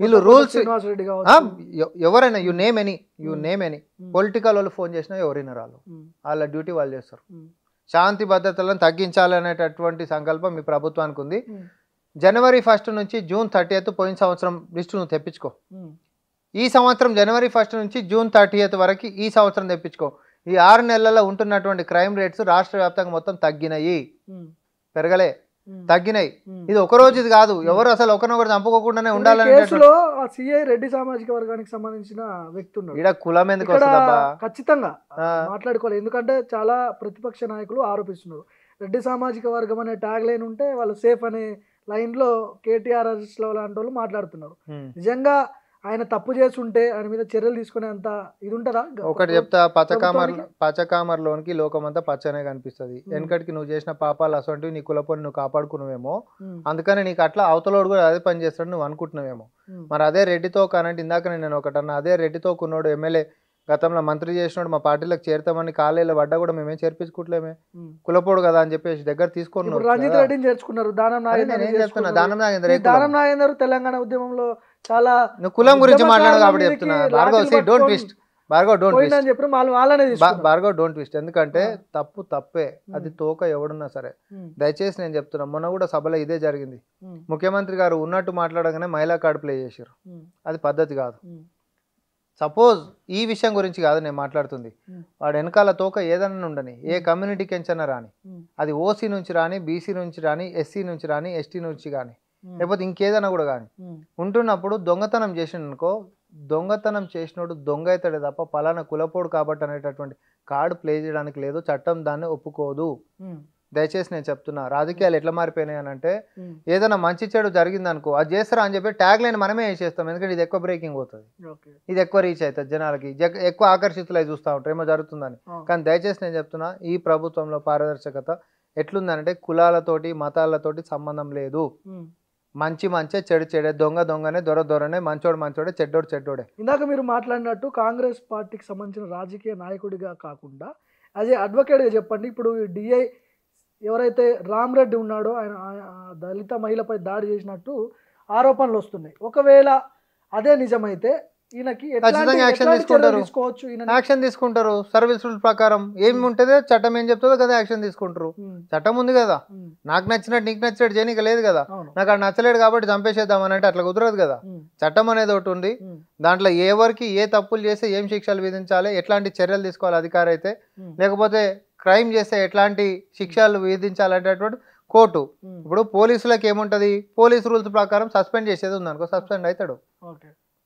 వీళ్ళు రూల్స్ ఎవరైనా యు నేమ్ ఎనీ పొలిటికల్ వాళ్ళు ఫోన్ చేసినా ఎవరైనా రాళ్ళు, వాళ్ళ డ్యూటీ వాళ్ళు చేస్తారు. శాంతి భద్రతలను తగ్గించాలనేటటువంటి సంకల్పం మీ ప్రభుత్వానికి ఉంది. జనవరి 1 నుంచి జూన్ 30 పోయిన సంవత్సరం లిస్టు నువ్వు తెప్పించుకో. ఈ సంవత్సరం జనవరి 1 నుంచి జూన్ 30 వరకు ఈ సంవత్సరం తెప్పించుకో. ఈ 6 నెలల్లో ఉంటున్నటువంటి క్రైమ్ రేట్స్ రాష్ట్ర వ్యాప్తంగా మొత్తం తగ్గినాయి, పెరగలే, తగ్గినాయి. ఇది ఒక రోజు ఇది కాదు, ఎవరు అసలు ఒకరినొకరు చంపుకోకుండానే ఉండాలని.
రెడ్డి సామాజిక వర్గానికి సంబంధించిన వ్యక్తి ఉన్నాడు,
ఇక్కడ కులం ఎందుకు వస్తుందబ్బా?
ఖచ్చితంగా మాట్లాడుకోవాలి. ఎందుకంటే చాలా ప్రతిపక్ష నాయకులు ఆరోపిస్తున్నారు, రెడ్డి సామాజిక వర్గం అనే ట్యాగ్ లైన్ ఉంటే వాళ్ళు సేఫ్ అనే లైన్ లో కేటీఆర్ లాంటి వాళ్ళు మాట్లాడుతున్నారు. నిజంగా ఆయన తప్పు చేస్తుంటే ఆయన మీద చర్యలు తీసుకునే అంత ఇది ఉంటుందా?
ఒకటి చెప్తా, పచ్చకామర్లోనికి లోకమంతా పచ్చనే కనిపిస్తుంది. వెనకటికి నువ్వు చేసిన పాపాలు అసంటివి నీ కులపోని నువ్వు కాపాడుకున్నావేమో, అందుకని నీకు అట్లా అవతలోడు కూడా అదే పని చేస్తాడు నువ్వు అనుకుంటున్నావేమో. మరి అదే రెడ్డితో కానంటే ఇందాక నేను ఒకటన్నా, అదే రెడ్డితో కొన్నాడు ఎమ్మెల్యే గతంలో మంత్రి చేసినాడు, మా పార్టీలకు చేరుతామని కాలేజీలో పడ్డా కూడా మేమేం చేర్పించుకుంటలేమే, కులపోడు కదా అని చెప్పేసి దగ్గర తీసుకున్నాడు.
రంజిత్ రెడ్డిని చేర్చుకున్నారు, దానం నాగేందర్ తెలంగాణ ఉద్యమంలో చాలా.
నువ్వు కులం గురించి మాట్లాడు కాబట్టి చెప్తున్నా భార్గవ్, డోంట్ ట్విస్ట్. ఎందుకంటే తప్పే, అది తోక ఎవడున్నా సరే. దయచేసి నేను చెప్తున్నా, మొన్న కూడా సభలో ఇదే జరిగింది. ముఖ్యమంత్రి గారు ఉన్నట్టు మాట్లాడగానే మహిళా కార్డు ప్లే చేశారు, అది పద్ధతి కాదు. సపోజ్ ఈ విషయం గురించి కాదు నేను మాట్లాడుతుంది, వాడు వెనకాల తోక ఏదన్నా ఉండని, ఏ కమ్యూనిటీకి ఎంచన్నా రాని, అది ఓసీ నుంచి రాని, బీసీ నుంచి రాని, ఎస్సీ నుంచి రాని, ఎస్టీ నుంచి కానీ, లేకపోతే ఇంకేదైనా కూడా కానీ ఉంటున్నప్పుడు దొంగతనం చేసిండనుకో, దొంగతనం చేసినోడు దొంగ అవుతాడే తప్ప పలానా కులపోడు కాబట్టి అనేటటువంటి కార్డు ప్లే చేయడానికి లేదు, చట్టం దాన్ని ఒప్పుకోదు. దయచేసి నేను చెప్తున్నా, రాజకీయాలు ఎట్లా మారిపోయినాయి అని అంటే, ఏదైనా మంచి చెడు జరిగిందనుకో అది చేస్తారా అని చెప్పి ట్యాగ్ లైన్ మనమే వేసేస్తాం. ఎందుకంటే ఇది ఎక్కువ బ్రేకింగ్ అవుతుంది, ఇది ఎక్కువ రీచ్ అవుతుంది, జనాలకి ఎక్కువ ఆకర్షితులై చూస్తూ ఉంటారు ఏమో జరుగుతుందని. కానీ దయచేసి నేను చెప్తున్నా, ఈ ప్రభుత్వంలో పారదర్శకత ఎట్లుందనంటే కులాలతోటి మతాలతోటి సంబంధం లేదు. మంచే చెడే, దొంగనే, దొరనే, మంచోడే, చెడ్డోడే.
ఇందాక మీరు మాట్లాడినట్టు కాంగ్రెస్ పార్టీకి సంబంధించిన రాజకీయ నాయకుడిగా కాకుండా అదే అడ్వకేట్గా చెప్పండి. ఇప్పుడు డిఐ ఎవరైతే రామరెడ్డి ఉన్నాడో ఆయన దళిత మహిళపై దాడి చేసినట్టు ఆరోపణలు వస్తున్నాయి. ఒకవేళ అదే నిజమైతే ఈయనకి
ఖచ్చితంగా యాక్షన్
ఎట్లాంటి చర్యలు
తీసుకుంటారు.
తీసుకోవచ్చు ఈయన?
యాక్షన్ తీసుకుంటారు. సర్వీస్ రూల్ ప్రకారం ఏమి ఉంటుందో చట్టం ఏం చెప్తుందో కదా యాక్షన్ తీసుకుంటారు. చట్టం ఉంది కదా, నాకు నచ్చినట్టు నీకు నచ్చినట్టు చేయనీకి లేదు కదా.
అవును.
నాకు అది నచ్చలేడు కాబట్టి చంపేసేద్దాం అని అంటే అట్లా కుదరదు కదా. చట్టం అనేది ఒకటి ఉంది, దాంట్లో ఎవరికి ఏ తప్పులు చేస్తే ఏం శిక్షలు విధించాలి, ఎట్లాంటి చర్యలు తీసుకోవాలి అధికారి అయితే, లేకపోతే క్రైమ్ చేస్తే ఎట్లాంటి శిక్షలు విధించాలనేటటువంటి కోర్టు. ఇప్పుడు పోలీసులకు ఏముంటది, పోలీస్ రూల్స్ ప్రకారం సస్పెండ్ చేసేది ఉంది అనుకో, సస్పెండ్ అవుతాడు.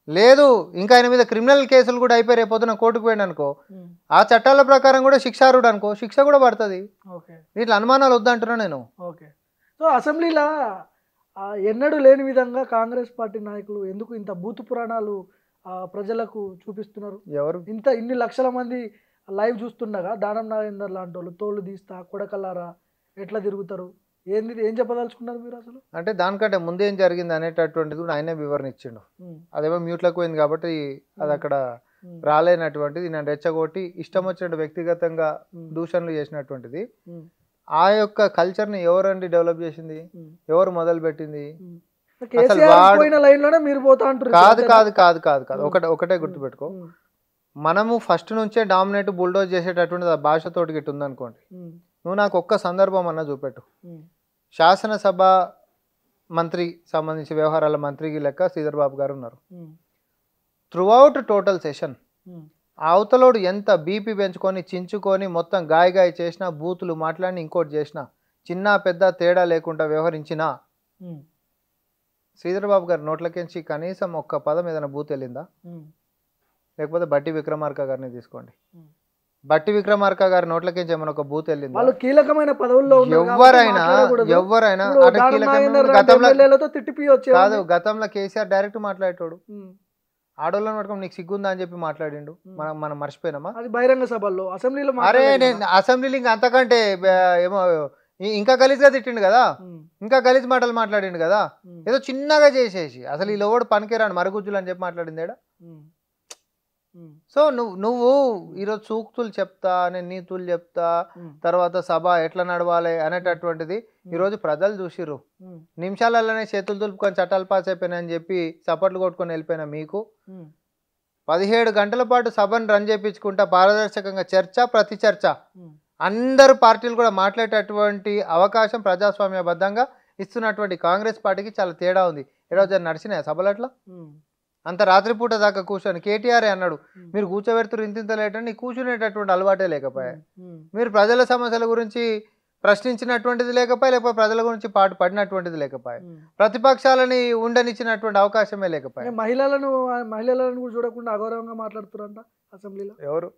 లేదు ఇంకా ఆయన మీద క్రిమినల్ కేసులు కూడా అయిపోయి రేపొద్దున కోర్టుకు పోయింది అనుకో, ఆ చట్టాల ప్రకారం కూడా శిక్షారుడు అనుకో, శిక్ష కూడా పడుతుంది. వీటిలో అనుమానాలు వద్దంటున్నా నేను.
సో అసెంబ్లీలో ఎన్నడూ లేని విధంగా కాంగ్రెస్ పార్టీ నాయకులు ఎందుకు ఇంత బూతు పురాణాలు ప్రజలకు చూపిస్తున్నారు?
ఎవరు
ఇన్ని లక్షల మంది లైవ్ చూస్తుండగా దానం నాగేందర్ లాంటి వాళ్ళు తోళ్ళు తీస్తా కొడకల్లారా ఎట్లా తిరుగుతారు? ఏం చెప్పదలుచుకున్నారు మీరు అసలు?
అంటే దానికంటే ముందు ఏం జరిగింది అనేటటువంటిది కూడా ఆయనే వివరణ ఇచ్చిండు. అదేమో మ్యూట్లోకి పోయింది కాబట్టి అది అక్కడ రాలేనటువంటిది, నేను రెచ్చగొట్టి ఇష్టం వచ్చినట్టు వ్యక్తిగతంగా దూషణలు చేసినటువంటిది. ఆ యొక్క కల్చర్ని ఎవరండి డెవలప్ చేసింది, ఎవరు మొదలు పెట్టింది? కాదు కాదు కాదు కాదు కాదు ఒకటే గుర్తుపెట్టుకో, మనము ఫస్ట్ నుంచే డామినేట్ బుల్డోజ్ చేసేటటువంటిది ఆ భాషతోటి గిట్టు ఉందనుకోండి, నువ్వు నాకు ఒక్క సందర్భం అన్నా చూపెట్టు. శాసనసభ మంత్రి సంబంధించి వ్యవహారాల మంత్రికి లెక్క శ్రీధర్ బాబు గారు ఉన్నారు. త్రూఅవుట్ టోటల్ సెషన్ అవతలోడు ఎంత బీపీ పెంచుకొని చించుకొని మొత్తం గాయ చేసినా, బూతులు మాట్లాడి ఇంకోటి చేసినా, చిన్న పెద్ద తేడా లేకుండా వ్యవహరించినా శ్రీధర్ బాబు గారి నోట్లకించి కనీసం ఒక్క పదం ఏదైనా బూత్ వెళ్ళిందా? లేకపోతే బట్టి విక్రమార్క గారిని తీసుకోండి, బట్టి విక్రమార్క గారి నోట్లకించి ఏమైనా ఒక బూత్ వెళ్ళింది?
వాళ్ళు కీలకమైన పదవుల్లో
ఎవరైనా కాదు, గతంలో కేసీఆర్ డైరెక్ట్ మాట్లాడేటోడు, ఆడోళ్ళని పట్టుకొని నీకు సిగ్గుందా అని చెప్పి మాట్లాడిండు. మనం మర్చిపోయినామా?
అది బహిరంగ సభల్లో, అసెంబ్లీలో.
అరే నేను అసెంబ్లీలో ఇంకా అంతకంటే ఏమో ఇంకా గలీజ్గా తిట్టిండు కదా, ఇంకా గలీజ్ మాటలు మాట్లాడిండు కదా, ఏదో చిన్నగా చేసేసి అసలు ఈ లోడు పనికిరాను మరుగుజ్జులు అని చెప్పి మాట్లాడిందేడా. సో నువ్వు ఈరోజు సూక్తులు చెప్తా, నేను నీతులు చెప్తా, తర్వాత సభ ఎట్లా నడవాలి అనేటటువంటిది ఈరోజు ప్రజలు చూసిర్రు. నిమిషాలలోనే చేతులు దులుపుకొని చట్టాలు పాస్ అయిపోయినాయని చెప్పి చప్పట్లు కొట్టుకొని వెళ్ళిపోయినా మీకు 17 గంటల పాటు సభను రన్ చేయించుకుంటా పారదర్శకంగా చర్చ, ప్రతి చర్చ అందరు పార్టీలు కూడా మాట్లాడేటటువంటి అవకాశం ప్రజాస్వామ్యబద్ధంగా ఇస్తున్నటువంటి కాంగ్రెస్ పార్టీకి చాలా తేడా ఉంది. ఈరోజు నడిచినాయి సభలు అట్లా అంత రాత్రిపూట దాకా కూర్చొని కేటీఆర్ అన్నాడు, మీరు కూర్చోబెడుతురు ఇంత లేట్ అని, కూర్చునేటటువంటి అలవాటే లేకపోయా, మీరు ప్రజల సమస్యల గురించి ప్రశ్నించినటువంటిది లేకపోయా, లేకపోతే ప్రజల గురించి పాటు పడినటువంటిది లేకపోయా, ప్రతిపక్షాలని ఉండనిచ్చినటువంటి అవకాశమే లేకపోయా.
మహిళలను కూడా చూడకుండా అగౌరవంగా మాట్లాడుతున్నారంట అసెంబ్లీలో.
ఎవరు?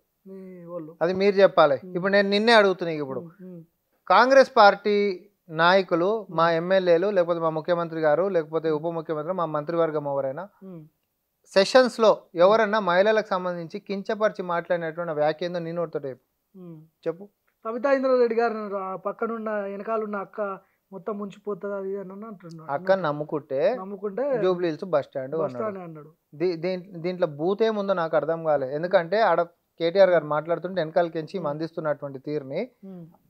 అది మీరు చెప్పాలి. ఇప్పుడు నేను నిన్నే అడుగుతున్నా, ఇప్పుడు కాంగ్రెస్ పార్టీ నాయకులు, మా ఎమ్మెల్యేలు, లేకపోతే మా ముఖ్యమంత్రి గారు, లేకపోతే ఉప ముఖ్యమంత్రి, మా మంత్రివర్గం ఎవరైనా సెషన్స్ లో ఎవరన్నా మహిళలకు సంబంధించి కించపరిచి మాట్లాడినటువంటి వ్యాఖ్యందో నేను చెప్పు.
సబితా ఇంద్రారెడ్డి గారు పక్కనున్న వెనకాలన్న అక్క మొత్తం ముంచిపోతుంది అది అని అంటున్నాడు.
అక్కని నమ్ముకుంటే జూబ్లీ హిల్స్ బస్ స్టాండ్ అన్నాడు. దీంట్లో బూత్ ఏముందో నాకు అర్థం కాలేదు. ఎందుకంటే ఆడ కేటీఆర్ గారు మాట్లాడుతుంటే వెనకాలకించి అందిస్తున్నటువంటి తీరుని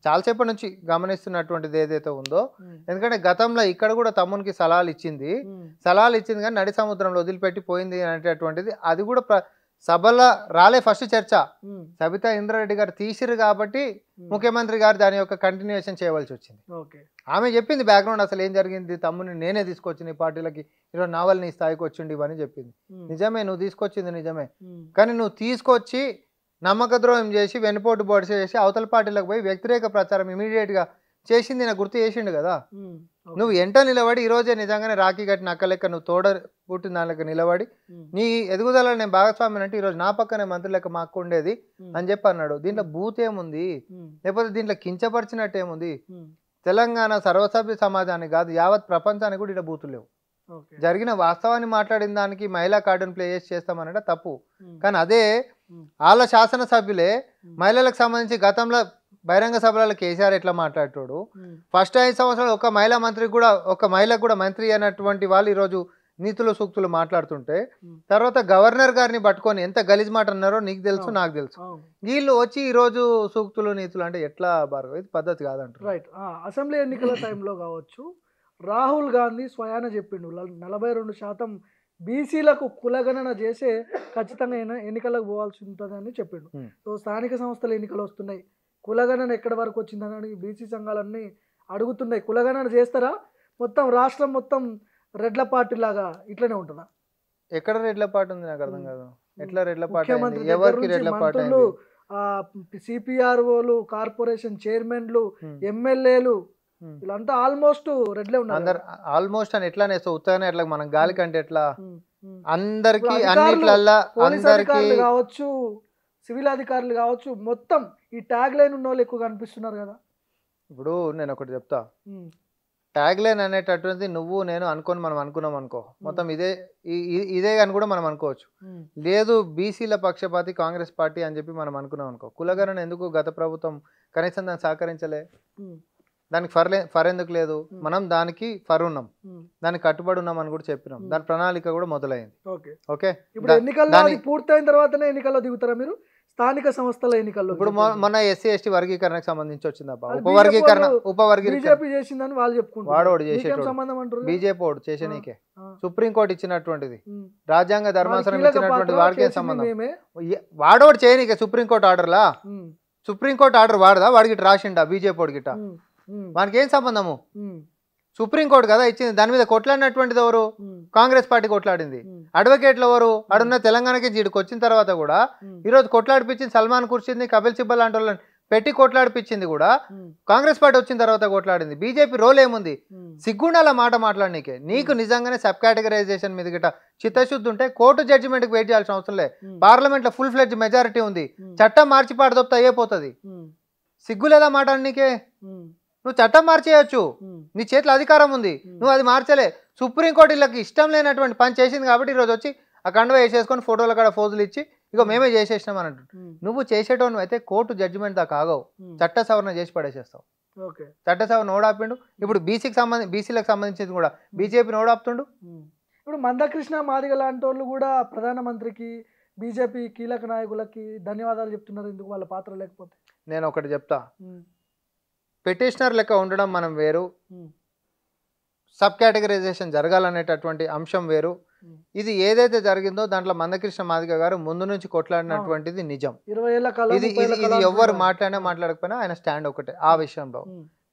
చాలాసేపటి నుంచి గమనిస్తున్నటువంటిది ఏదైతే ఉందో. ఎందుకంటే గతంలో ఇక్కడ కూడా తమ్మునికి సలహాలు ఇచ్చింది కానీ నడి సముద్రంలో వదిలిపెట్టి పోయింది అనేటటువంటిది, అది కూడా సభలో రాలే. ఫస్ట్ చర్చ సబితా ఇంద్రారెడ్డి గారు తీసిరు కాబట్టి ముఖ్యమంత్రి గారు దాని యొక్క కంటిన్యూషన్ చేయవలసి వచ్చింది. ఆమె చెప్పింది బ్యాక్గ్రౌండ్ అసలు ఏం జరిగింది, తమ్ముని నేనే తీసుకొచ్చింది ఈ పార్టీలకి, ఈరోజు నావల్ నీ స్థాయికి వచ్చిండి ఇవన్నీ చెప్పింది. నిజమే, నువ్వు తీసుకొచ్చింది నిజమే, కానీ నువ్వు తీసుకొచ్చి నమ్మక ద్రోహం చేసి వెనుపోటు బోడి చేసి అవతల పార్టీలకు పోయి వ్యతిరేక ప్రచారం ఇమీడియట్ గా చేసింది నాకు గుర్తు చేసిండు కదా. నువ్వు ఎంట నిలబడి ఈ రోజే నిజంగానే రాఖీ కట్టిన అక్క లెక్క నువ్వు తోడ పుట్టిన దాని నిలబడి నీ ఎదుగుదల నేను భాగస్వామ్యం అంటే ఈరోజు నా పక్కనే మంత్రి లెక్క మా అక్క ఉండేది అని చెప్పి అన్నాడు. దీంట్లో బూత్ ఏముంది, లేకపోతే దీంట్లో కించపరిచినట్టు ఏముంది? తెలంగాణ సర్వసభ్య సమాజానికి కాదు యావత్ ప్రపంచానికి కూడా ఇక్కడ బూతులు లేవు. జరిగిన వాస్తవాన్ని మాట్లాడిన దానికి మహిళా కార్డును ప్లే చేసి చేస్తామనంటే తప్పు. కానీ అదే వాళ్ళ శాసనసభ్యులే మహిళలకు సంబంధించి గతంలో బహిరంగ సభలలో కేసీఆర్ ఎట్లా మాట్లాడతాడు, ఫస్ట్ 5 సంవత్సరాలు ఒక మహిళా మంత్రికి కూడా, ఒక మహిళకు కూడా మంత్రి అయినటువంటి వాళ్ళు ఈరోజు నీతులు సూక్తులు మాట్లాడుతుంటే, తర్వాత గవర్నర్ గారిని పట్టుకొని ఎంత గలీజ్ మాట అన్నారో నీకు తెలుసు నాకు తెలుసు. వీళ్ళు వచ్చి ఈరోజు సూక్తులు నీతులు అంటే ఎట్లా భార్గవ్, ఇది పద్ధతి కాదంటారు.
రైట్. అసెంబ్లీ ఎన్నికల టైంలో కావచ్చు రాహుల్ గాంధీ స్వయాన చెప్పిండు 42% బీసీలకు కులగణన చేసే ఖచ్చితంగా ఎన్నికలకు పోవాల్సి ఉంటుందని చెప్పిండు. సో స్థానిక సంస్థల ఎన్నికలు వస్తున్నాయి, కులగణన ఎక్కడి వరకు వచ్చిందని బీసీ సంఘాలన్నీ అడుగుతున్నాయి. కులగణన చేస్తారా? మొత్తం రాష్ట్రం మొత్తం రెడ్ల పార్టీ లాగా ఇట్లనే ఉంటుందా?
ఎక్కడ రెడ్ల పార్టీ ఉంది నాకు అర్థం కాదు. ఎట్లా రెడ్ల పార్టీ?
ముఖ్యమంత్రి
ఎవరికి రెడ్ల పార్టీ?
మంత్రులు, సిపిఆర్ఓలు, కార్పొరేషన్ చైర్మన్లు, ఎమ్మెల్యేలు వీళ్ళంతా ఆల్మోస్ట్ రెడ్లే ఉన్నారు.
అందరు ఆల్మోస్ట్ అని ఎట్లా నేస్తావు? ఉత్తగానే ఎట్లా మనం గాలి కంటే ఎట్లా అందరికి అన్నిట్లల్లా
పోలీస్
అందరికి
అధికారులు కావచ్చు, సివిల్ అధికారులు కావచ్చు, మొత్తం ఈ ట్యాగ్ లైన్ ఉన్న వాళ్ళు ఎక్కువ కనిపిస్తున్నారు కదా.
ఇప్పుడు నేను ఒకటి చెప్తా, ట్యాగ్ లైన్ అనేటటువంటిది నువ్వు నేను అనుకొని మనం అనుకున్నాం అనుకో, మొత్తం ఇదే అని కూడా మనం అనుకోవచ్చు. లేదు బీసీల పక్షపాతి కాంగ్రెస్ పార్టీ అని చెప్పి మనం అనుకున్నాం అనుకో, కులగణన ఎందుకు గత ప్రభుత్వం కనీసం దాన్ని సహకరించలే? దానికి ఫర్ ఎందుకు లేదు? మనం దానికి ఫర్ ఉన్నాం, దానికి కట్టుబడి ఉన్నాం అని కూడా చెప్పినాం. దాని ప్రణాళిక కూడా మొదలైంది. ఓకే,
ఇప్పుడు ఎన్నికల్లో పూర్తయిన తర్వాతనే ఎన్నికల్లో దిగుతారా మీరు? స్థానిక సంస్థల ఎన్నికల్లో
ఇప్పుడు మొన్న ఎస్సీ ఎస్టీ వర్గీకరణకు సంబంధించి వచ్చిందబ్బా, ఉపవర్గీకరణ
బీజేపీ చేసిందని వాళ్ళు చెప్పుకుంటారు.
వాడోడు చేసేటోడు,
సంబంధం అంటారు
బీజేపీ వాడు చేసేనీకే. సుప్రీంకోర్టు ఇచ్చినటువంటిది, రాజ్యాంగ ధర్మాసనం ఇచ్చినటువంటిది వాడికే సంబంధం. వాడోడు చేయనీకే సుప్రీంకోర్టు ఆర్డర్లా? సుప్రీంకోర్టు ఆర్డర్ వాడదా? వాడికి రాసిండా బీజేపీ వాడి గిట్ట? వానికి ఏం సంబంధము? సుప్రీంకోర్టు కదా ఇచ్చింది. దాని మీద కొట్లాడినటువంటిది ఎవరు? కాంగ్రెస్ పార్టీ కొట్లాడింది. అడ్వకేట్లు ఎవరు? అడున్న తెలంగాణకి జీడికి వచ్చిన తర్వాత కూడా ఈరోజు కొట్లాడిపించింది సల్మాన్ ఖుర్షీద్ని, కపిల్ సిబ్బల్ లాంటి వాళ్ళని పెట్టి కొట్లాడిపించింది కూడా కాంగ్రెస్ పార్టీ వచ్చిన తర్వాత కొట్లాడింది. బీజేపీ రోల్ ఏముంది? సిగ్గుండాల మాట మాట్లాడనీకే. నీకు నిజంగానే సబ్ కేటగరైజేషన్ మీద గిట్ట చిత్తశుద్ధి ఉంటే కోర్టు జడ్జిమెంట్కి వెయిట్ చేయాల్సిన అవసరం లే. పార్లమెంట్లో ఫుల్ ఫ్లెడ్జ్ మెజారిటీ ఉంది, చట్టం మార్చి పాడదొప్తా అయిపోతుంది. సిగ్గు లేదా మాట్లాడనీకే? నువ్వు చట్టం మార్చేయచ్చు, నీ చేతిలో అధికారం ఉంది, నువ్వు అది మార్చలే. సుప్రీంకోర్టు వీళ్ళకి ఇష్టం లేనటువంటి పని చేసింది కాబట్టి ఈరోజు వచ్చి ఆ కండువ వేసేసుకొని ఫోటోల కాడ ఫోజులు ఇచ్చి ఇక మేమే చేసేసినాం అని అంటు. నువ్వు చేసేటోను అయితే కోర్టు జడ్జిమెంట్ దాకా ఆగవు, చట్ట సవరణ చేసి పడేసేస్తావు. చట్ట సవరణ ఓడాపిండు. ఇప్పుడు బీసీలకు సంబంధించింది కూడా బీజేపీని ఓడాపుతుండు.
ఇప్పుడు మందకృష్ణ మాదిగ లాంటి వాళ్ళు కూడా ప్రధానమంత్రికి, బీజేపీ కీలక నాయకులకి ధన్యవాదాలు చెప్తున్నారు. ఎందుకు? వాళ్ళ పాత్ర లేకపోతే.
నేను ఒకటి చెప్తా, పెటిషనర్ లెక్క ఉండడం మనం వేరు, సబ్ కేటగరైజేషన్ జరగాలనేటటువంటి అంశం వేరు. ఇది ఏదైతే జరిగిందో దాంట్లో మందకృష్ణ మాదిగ గారు ముందు నుంచి కొట్లాడినటువంటిది నిజం. ఇది ఎవరు మాట్లాడకపోయినా ఆయన స్టాండ్ ఒకటే ఆ విషయంలో.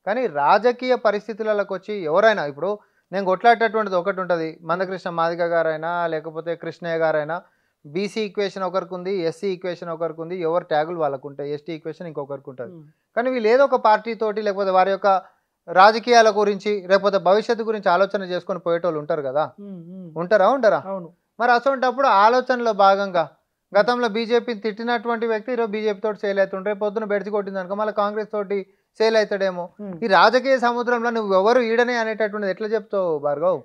కానీ రాజకీయ పరిస్థితులకు వచ్చి ఎవరైనా, ఇప్పుడు నేను కొట్లాడేటటువంటిది ఒకటి ఉంటుంది, మందకృష్ణ మాదిగ గారైనా లేకపోతే కృష్ణయ్య గారైనా, బీసీ ఈక్వేషన్ ఒకరికి ఉంది, ఎస్సీ ఈక్వేషన్ ఒకరికి ఉంది, ఎవరు ట్యాగులు వాళ్ళకు ఉంటాయి, ఎస్టీ ఈక్వేషన్ ఇంకొకరికి ఉంటుంది. కానీ వీళ్ళు ఏదో ఒక పార్టీ తోటి లేకపోతే వారి యొక్క రాజకీయాల గురించి లేకపోతే భవిష్యత్తు గురించి ఆలోచన చేసుకొని పోయేటోళ్ళు ఉంటారు కదా. ఉండరా? మరి అసొంటప్పుడు ఆలోచనలో భాగంగా గతంలో బీజేపీని తిట్టినటువంటి వ్యక్తి ఈరోజు బీజేపీ తోటి సేల్ అవుతుంటే, పొద్దున బెడిచి కొట్టింది అనుకో మళ్ళీ కాంగ్రెస్ తోటి సేల్ అవుతాడేమో. ఈ రాజకీయ సముద్రంలో నువ్వు ఎవరు ఈడనే అనేటటువంటిది ఎట్లా చెప్తావు భార్గవ్?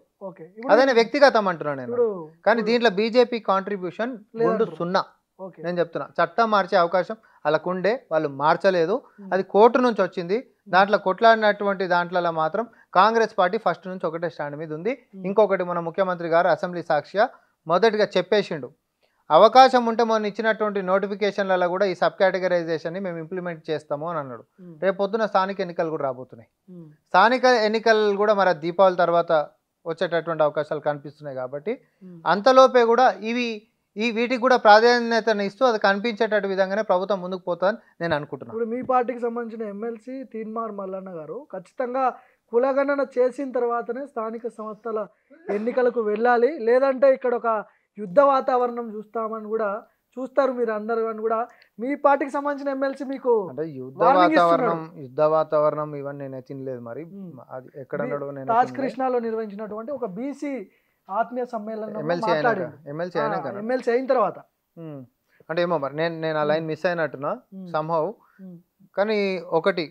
అదనే వ్యక్తిగతం అంటున్నా నేను. కానీ దీంట్లో బీజేపీ కాంట్రిబ్యూషన్ ముందు 0. నేను చెప్తున్నా, చట్టం మార్చే అవకాశం వాళ్ళకుండే, వాళ్ళు మార్చలేదు. అది కోర్టు నుంచి వచ్చింది. దాంట్లో కొట్లాడినటువంటి దాంట్లో మాత్రం కాంగ్రెస్ పార్టీ ఫస్ట్ నుంచి ఒకటే స్టాండ్ మీద ఉంది. ఇంకొకటి మన ముఖ్యమంత్రి గారు అసెంబ్లీ సాక్షిగా మొదటిగా చెప్పేసిండు, అవకాశం ఉంటే మొన్న ఇచ్చినటువంటి నోటిఫికేషన్లలో కూడా ఈ సబ్ కేటగరైజేషన్ని మేము ఇంప్లిమెంట్ చేస్తాము అని అన్నాడు. రేపు పొద్దున స్థానిక ఎన్నికలు కూడా రాబోతున్నాయి. స్థానిక ఎన్నికలు కూడా మరి దీపావళి తర్వాత వచ్చేటటువంటి అవకాశాలు కనిపిస్తున్నాయి. కాబట్టి అంతలోపే కూడా వీటికి కూడా ప్రాధాన్యతను ఇస్తూ అది కనిపించేటట్టు విధంగానే ప్రభుత్వం ముందుకు పోతుందని నేను అనుకుంటున్నాను.
ఇప్పుడు మీ పార్టీకి సంబంధించిన ఎమ్మెల్సీ తీన్మార్ మల్లన్న గారు ఖచ్చితంగా కులగణన చేసిన తర్వాతనే స్థానిక సంస్థల ఎన్నికలకు వెళ్ళాలి, లేదంటే ఇక్కడ ఒక యుద్ధ వాతావరణం చూస్తారు మీరు అందరూ అని కూడా మీ పార్టీకి సంబంధించిన ఎమ్మెల్సీ మీకు
అంటే యుద్ధ వాతావరణం ఇవన్నీ నేను తినలేదు. మరి అది ఎక్కడ
తాజ్ కృష్ణాలో నిర్వహించినటువంటి ఒక బీసీ ఆత్మీయ సమ్మేళనం ఎమ్మెల్సీ అయిన తర్వాత
అంటే ఏమో మరి నేను ఆ లైన్ మిస్ అయినట్టున్నా సంహవ్. కానీ ఒకటి,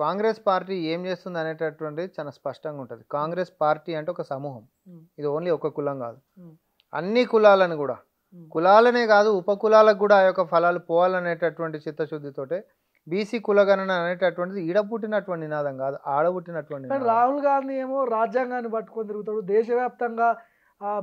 కాంగ్రెస్ పార్టీ ఏం చేస్తుంది అనేటటువంటిది చాలా స్పష్టంగా ఉంటుంది. కాంగ్రెస్ పార్టీ అంటే ఒక సమూహం, ఇది ఓన్లీ ఒక కులం కాదు, అన్ని కులాలను కూడా, కులాలనే కాదు ఉపకులాలకు కూడా ఆ యొక్క ఫలాలు పోవాలనేటటువంటి చిత్తశుద్ధితోటే బీసీ కులగణన అనేటటువంటిది ఈడపుట్టినటువంటి నినాదం కాదు, ఆడబుట్టినటువంటి.
రాహుల్ గాంధీ ఏమో రాజ్యాంగాన్ని పట్టుకొని తిరుగుతాడు, దేశవ్యాప్తంగా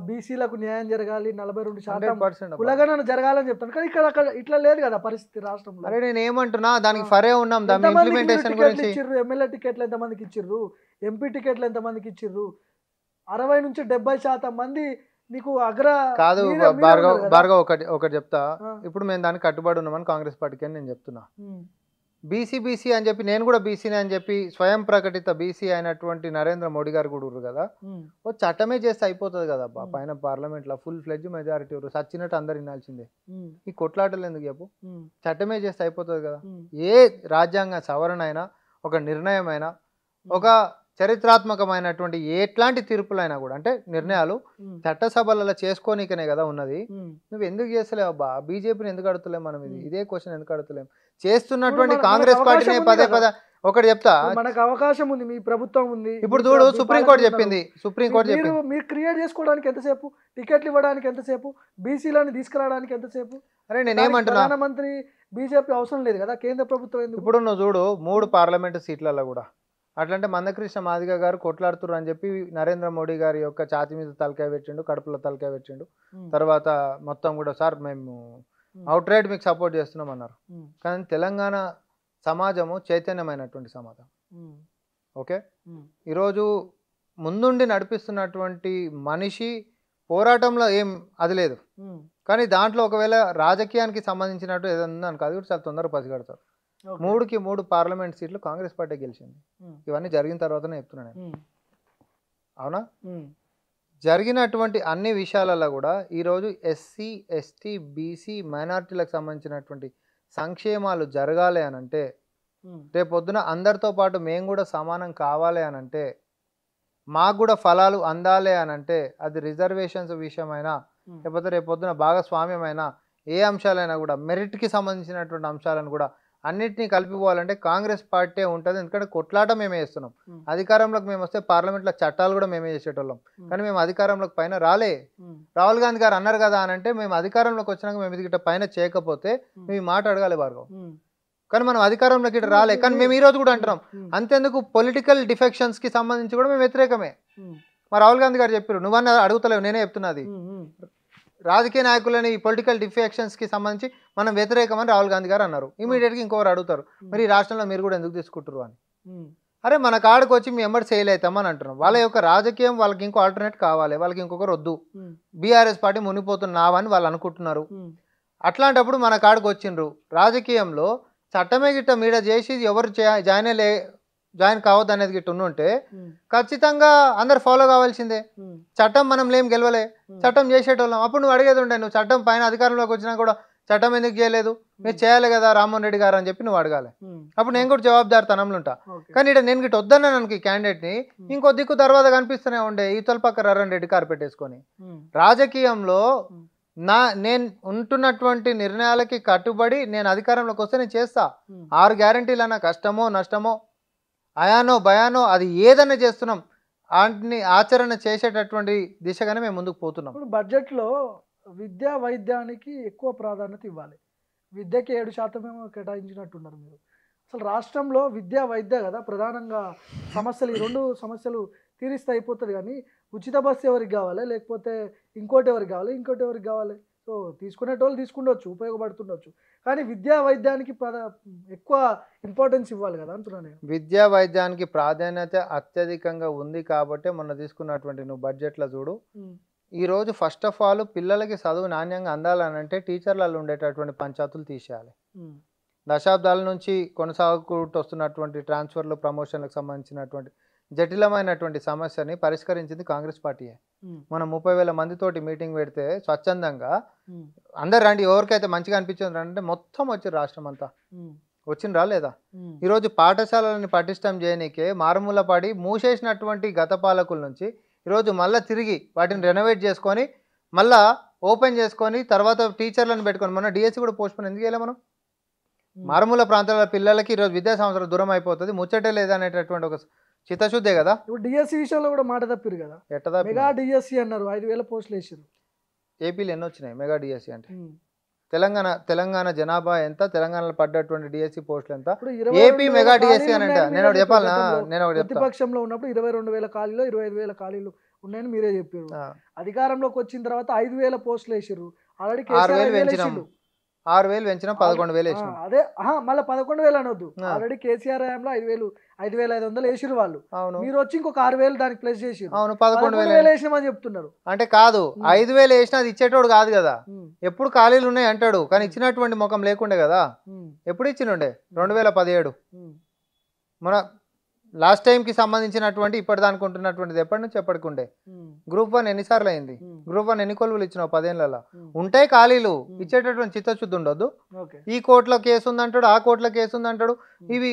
బీసీలకు న్యాయం జరగాలి, 42% కులగణన జరగాలని చెప్తాను. కానీ ఇక్కడ ఇట్లా లేదు కదా పరిస్థితి రాష్ట్రంలో.
అరే నేను ఏమంటున్నా, దానికి ఫరే ఉన్నాం. ఇంప్లిమెంటేషన్ గురించి
ఎమ్మెల్యే టికెట్లు ఎంతమందికి ఇచ్చిర్రు, ఎంపీ టికెట్లు ఎంతమందికి ఇచ్చిర్రు? 60 నుంచి 70% మంది నీకు అగ్ర
కాదు
మీరే
భార్గవ్
ఉన్నారు కదా.
భార్గవ్ ఒకటి చెప్తా.
ఆ.
ఇప్పుడు మేము దానికి కట్టుబడి ఉన్నామని కాంగ్రెస్ పార్టీకి అని నేను చెప్తున్నా.
ఉమ్,
బీసీ అని చెప్పి నేను కూడా బీసీనే అని చెప్పి స్వయం ప్రకటిత బీసీ అయినటువంటి నరేంద్ర మోడీ గారు కూడా ఉన్నారు కదా.
ఉమ్,
ఓ చట్టమే చేస్తే అయిపోతుంది కదా అబ్బా.
ఉమ్.
పైన పార్లమెంట్లో ఫుల్ ఫ్లెడ్జ్ మెజారిటీ సచ్చినట్టు అందరు వినాల్సిందే.
ఉమ్,
ఈ కొట్లాటలు ఎందుకు చెప్పు,
ఉమ్,
చట్టమే చేస్తే అయిపోతుంది కదా.
ఉమ్,
ఏ రాజ్యాంగ సవరణ అయినా ఒక నిర్ణయం అయినా ఒక చరిత్రాత్మకమైనటువంటి ఎట్లాంటి తీర్పులైనా కూడా అంటే నిర్ణయాలు
ఉమ్,
చట్టసభలలో చేసుకోనీకనే కదా ఉన్నది.
ఉమ్.
నువ్వు ఎందుకు చేస్తలేవు అబ్బా? బీజేపీని ఎందుకు అడుగుతలేం మనం?
ఉమ్.
ఇదే క్వశ్చన్ ఎందుకు అడుగుతలేం? చేస్తున్నటువంటి
ఇప్పుడు మనకు
కాంగ్రెస్
అవకాశం
పార్టీనే
ఉంది
పదే
కదా.
పదే ఒకటి చెప్తా.
ఇప్పుడు మనకు అవకాశం ఉంది, మీ ప్రభుత్వం ఉంది.
ఇప్పుడు
మీ
చూడు
మీ
సుప్రీంకోర్టు
పాలకులు
చెప్పింది,
ఉన్నారు.
సుప్రీంకోర్టు
మీరు
చెప్పింది.
మీరు క్రియేట్ చేసుకోవడానికి ఎంతసేపు, టికెట్లు ఇవ్వడానికి ఎంతసేపు, బీసీలను తీసుకురావడానికి ఎంతసేపు?
అరే
దానికి
నేనేమంటున్నా,
ప్రధానమంత్రి బీజేపీ అవసరం లేదు కదా, కేంద్ర ప్రభుత్వం ఎందుకు?
ఇప్పుడు నువ్వు చూడు 3 పార్లమెంటు సీట్లలో కూడా అట్లంటే మందకృష్ణ మాదిగ గారు కొట్లాడుతున్నారు అని చెప్పి నరేంద్ర మోడీ గారి యొక్క ఛాతి మీద తలకాయ పెట్టిండు, కడుపులో తలకాయ పెట్టిండు.
ఉమ్,
తర్వాత మొత్తం కూడా సార్ మేము అవుట్ రైట్ మీకు సపోర్ట్ చేస్తున్నాం అన్నారు.
ఉమ్,
కానీ తెలంగాణ సమాజము చైతన్యమైనటువంటి సమాజం.
ఉమ్,
ఓకే,
ఉమ్,
ఈరోజు ముందుండి నడిపిస్తున్నటువంటి మనిషి పోరాటంలో ఏం అది లేదు.
ఉమ్.
కానీ దాంట్లో ఒకవేళ రాజకీయానికి సంబంధించినట్టు ఏదన్నా అనుకో అది కూడా చాలా తొందరగా పసిగడతారు.
ఓకే.
3కి 3 పార్లమెంట్ సీట్లు కాంగ్రెస్ పార్టీ గెలిచింది.
ఉమ్,
ఇవన్నీ జరిగిన తర్వాతనే చెప్తున్నాను నేను.
ఉమ్,
అవునా?
ఉమ్,
జరిగినటువంటి అన్ని విషయాలలో కూడా ఈరోజు ఎస్సీ ఎస్టీ బీసీ మైనారిటీలకు సంబంధించినటువంటి సంక్షేమాలు జరగాలి అని అంటే,
ఉమ్,
రేపొద్దున అందరితో పాటు మేము కూడా సమానం కావాలి అని అంటే, మాకు కూడా ఫలాలు అందాలి అని అంటే, అది రిజర్వేషన్స్ విషయమైనా
ఉమ్,
లేకపోతే రేపొద్దున భాగస్వామ్యమైనా ఏ అంశాలైనా కూడా మెరిట్కి సంబంధించినటువంటి అంశాలను కూడా అన్నిటినీ కలిపిపోవాలంటే కాంగ్రెస్ పార్టీ ఉంటుంది. ఎందుకంటే కొట్లాట మేమే చేస్తున్నాం.
ఉమ్,
అధికారంలోకి మేము వస్తే పార్లమెంట్లో చట్టాలు కూడా మేమే చేసేటోళ్ళం. కానీ మేము అధికారంలోకి పైన రాలే.
ఉమ్,
రాహుల్ గాంధీ గారు అన్నారు కదా అని అంటే మేము అధికారంలోకి వచ్చినాక మేము ఇది గిట్ట పైన చేయకపోతే మేము ఈ మాట అడగాలి భార్గవ్.
ఉమ్,
కానీ మనం అధికారంలోకి ఇట్లా రాలే. కానీ మేము ఈ రోజు కూడా అంటున్నాం
ఉమ్,
అంతెందుకు పొలిటికల్ డిఫెక్షన్స్కి సంబంధించి కూడా మేము వ్యతిరేకమే.
ఉమ్,
మరి రాహుల్ గాంధీ గారు చెప్పారు, నువ్వన్నా అడుగుతలేవు, నేనే చెప్తున్నది.
ఉమ్, ఉమ్,
రాజకీయ నాయకులని ఈ పొలిటికల్ డిఫెక్షన్స్కి సంబంధించి మనం వ్యతిరేకమని రాహుల్ గాంధీ గారు అన్నారు. ఇమీడియట్గా ఇంకొకరు అడుగుతారు, మరి ఈ రాష్ట్రంలో మీరు కూడా ఎందుకు తీసుకుంటారు అని.
ఉమ్,
అరే మన కాడికి వచ్చి మీ ఎంబడి సేల్ అవుతామని అంటున్నాం. వాళ్ళ యొక్క రాజకీయం వాళ్ళకి ఇంకో ఆల్టర్నేట్ కావాలి, వాళ్ళకి ఇంకొకరు వద్దు.
ఉమ్,
బీఆర్ఎస్ పార్టీ మునిగిపోతున్నావని వాళ్ళు అనుకుంటున్నారు.
ఉమ్,
అట్లాంటప్పుడు మన కాడికి వచ్చిండ్రు. రాజకీయంలో చట్టమే గిట్ట మీడ చేసి ఎవరు జాయిన్ కావద్దు అనేది గిట్ట ఉంటే
ఉమ్,
ఖచ్చితంగా అందరు ఫాలో కావాల్సిందే.
ఉమ్,
చట్టం మనం లేం గెలవలే,
ఉమ్,
చట్టం చేసేటోళ్ళం. అప్పుడు నువ్వు అడిగేది ఉండే, నువ్వు చట్టం పైన అధికారంలోకి వచ్చినా కూడా చట్టం ఎందుకు చేయలేదు, మీరు చేయాలి కదా రామ్మోహన్ రెడ్డి గారు అని చెప్పి నువ్వు అడగాలి.
ఉమ్,
అప్పుడు నేను కూడా జవాబుదారితనంలో ఉంటా.
ఓకే.
కానీ ఇక్కడ నేను గిట్ట వద్దన్నాను అనుకో క్యాండిడేట్ని, ఇంకో దిక్కు తర్వాత కనిపిస్తూనే ఉండే ఈ తొలపక్క రరణ్ రెడ్డి కారు పెట్టేసుకొని.
ఉమ్,
రాజకీయంలో
ఉమ్,
నేను ఉంటున్నటువంటి నిర్ణయాలకి కట్టుబడి నేను అధికారంలోకి వస్తే నేను చేస్తా.
ఉమ్,
6 గ్యారంటీలు అన్న కష్టమో నష్టమో అయానో భయానో అది ఏదైనా చేస్తున్నాం. వాటిని ఆచరణ చేసేటటువంటి దిశగానే మేము ముందుకు పోతున్నాం.
ఇప్పుడు బడ్జెట్లో విద్యా వైద్యానికి ఎక్కువ ప్రాధాన్యత ఇవ్వాలి. విద్యకి 7% కేటాయించినట్టున్నారు మీరు. అసలు రాష్ట్రంలో విద్యా వైద్య కదా ప్రధానంగా సమస్యలు, ఈ 2 సమస్యలు తీరిస్తే అయిపోతుంది. కానీ ఉచిత బస్సు ఎవరికి కావాలి, లేకపోతే ఇంకోటి ఎవరికి కావాలి. సో తీసుకునేటోళ్ళు తీసుకుండొచ్చు, ఉపయోగపడుతుండొచ్చు. కానీ విద్యా వైద్యానికి ఎక్కువ ఇంపార్టెన్స్ ఇవ్వాలి కదా అంటున్నాను నేను.
విద్యా వైద్యానికి ప్రాధాన్యత అత్యధికంగా ఉంది కాబట్టి మొన్న తీసుకున్నటువంటి నువ్వు బడ్జెట్లో చూడు,
ఉమ్,
ఈరోజు ఫస్ట్ ఆఫ్ ఆల్ పిల్లలకి చదువు నాణ్యంగా అందాలనంటే టీచర్లలో ఉండేటటువంటి పంచాయతీలు తీసేయాలి.
ఉమ్,
దశాబ్దాల నుంచి కొనసాగుతూ వస్తున్నటువంటి ట్రాన్స్ఫర్లు ప్రమోషన్లకు సంబంధించినటువంటి జటిలమైనటువంటి సమస్యని పరిష్కరించింది కాంగ్రెస్ పార్టీయే.
ఉమ్,
మనం 30,000 మందితోటి మీటింగ్ పెడితే స్వచ్ఛందంగా
ఉమ్,
అందరు రండి, ఎవరికైతే మంచిగా అనిపించింది అంటే మొత్తం వచ్చి రాష్ట్రం అంతా
ఉమ్,
వచ్చిండ్రా లేదా?
ఉమ్,
ఈరోజు పాఠశాలలని పటిష్టం చేయనీకే మారుమూల పడి మూసేసినటువంటి గత పాలకుల నుంచి ఈరోజు మళ్ళీ తిరిగి వాటిని రెనోవేట్ చేసుకొని మళ్ళీ ఓపెన్ చేసుకొని తర్వాత టీచర్లను పెట్టుకొని మొన్న డిఎస్సి కూడా పోస్ట్పోన్ ఎందుకు చేయలే మనం? మారుమూల ప్రాంతాల పిల్లలకి ఈరోజు విద్యా సంవత్సరం దూరం అయిపోతుంది, ముచ్చటే లేదనేటటువంటి ఒక చిత్తశుద్ధే కదా.
ఇప్పుడు డిఎస్సి విషయంలో కూడా మాట తప్పిరు కదా.
ఎట్టదా
మెగా డిఎస్సి అన్నారు, 5,000 పోస్టులు వేసారు.
ఏపీలో ఎన్ని వచ్చినాయి మెగా డిఎస్సి అంటే? తెలంగాణ జనాభా ఎంత, తెలంగాణలో పడ్డటువంటి డిఎస్సి పోస్టులు ఎంత? ఏపీ మెగా డిఎస్సి అని అంటే నేను ఒకటి చెప్పాలనా? నేను ఒకటి చెప్తా.
ప్రతిపక్షంలో ఉన్నప్పుడు 22,000 ఖాళీలు 25,000 ఖాళీలు ఉన్నాయని మీరే చెప్పారు. అధికారంలోకి వచ్చిన తర్వాత 5,000 పోస్టులు వేసారు. ఆల్రెడీ
6,000 పెంచినాం. 6,000 పెంచిన 11,000 వేసినాం.
అదే మళ్ళీ 11,000 అనొద్దు.
ఆ.
ఆల్రెడీ కేసీఆర్ హయాంలో 5,500 వేసిరు వాళ్ళు.
అవును
మీరు వచ్చి ఇంకొక 6,000 దానికి ప్లస్ చేసి
అవును 11,000
వేసినామని చెప్తున్నారు.
అంటే కాదు 5,000 వేసినా అది ఇచ్చేటోడు కాదు కదా,
ఉమ్,
ఎప్పుడు ఖాళీలు ఉన్నాయి అంటాడు, కానీ ఇచ్చినటువంటి ముఖం లేకుండే కదా.
ఉమ్,
ఎప్పుడు ఇచ్చినుండే 2017
ఉమ్,
మన లాస్ట్ టైంకి సంబంధించినటువంటి ఇప్పటిదానికి ఉంటున్నటువంటిది ఎప్పటి నుంచి ఎప్పటికుండే.
ఉమ్,
గ్రూప్ 1 ఎన్నిసార్లు అయింది,
ఉమ్,
గ్రూప్ 1 ఎన్ని కొలువులు ఇచ్చినావు 10 ఏళ్ళలో.
ఉమ్,
ఉంటాయి ఖాళీలు, ఇచ్చేటటువంటి చిత్తశుద్ధి ఉండొద్దు.
ఓకే.
ఈ కోర్టులో కేసు ఉందంటాడు, ఆ కోర్టులో కేసు ఉందంటాడు, ఇవి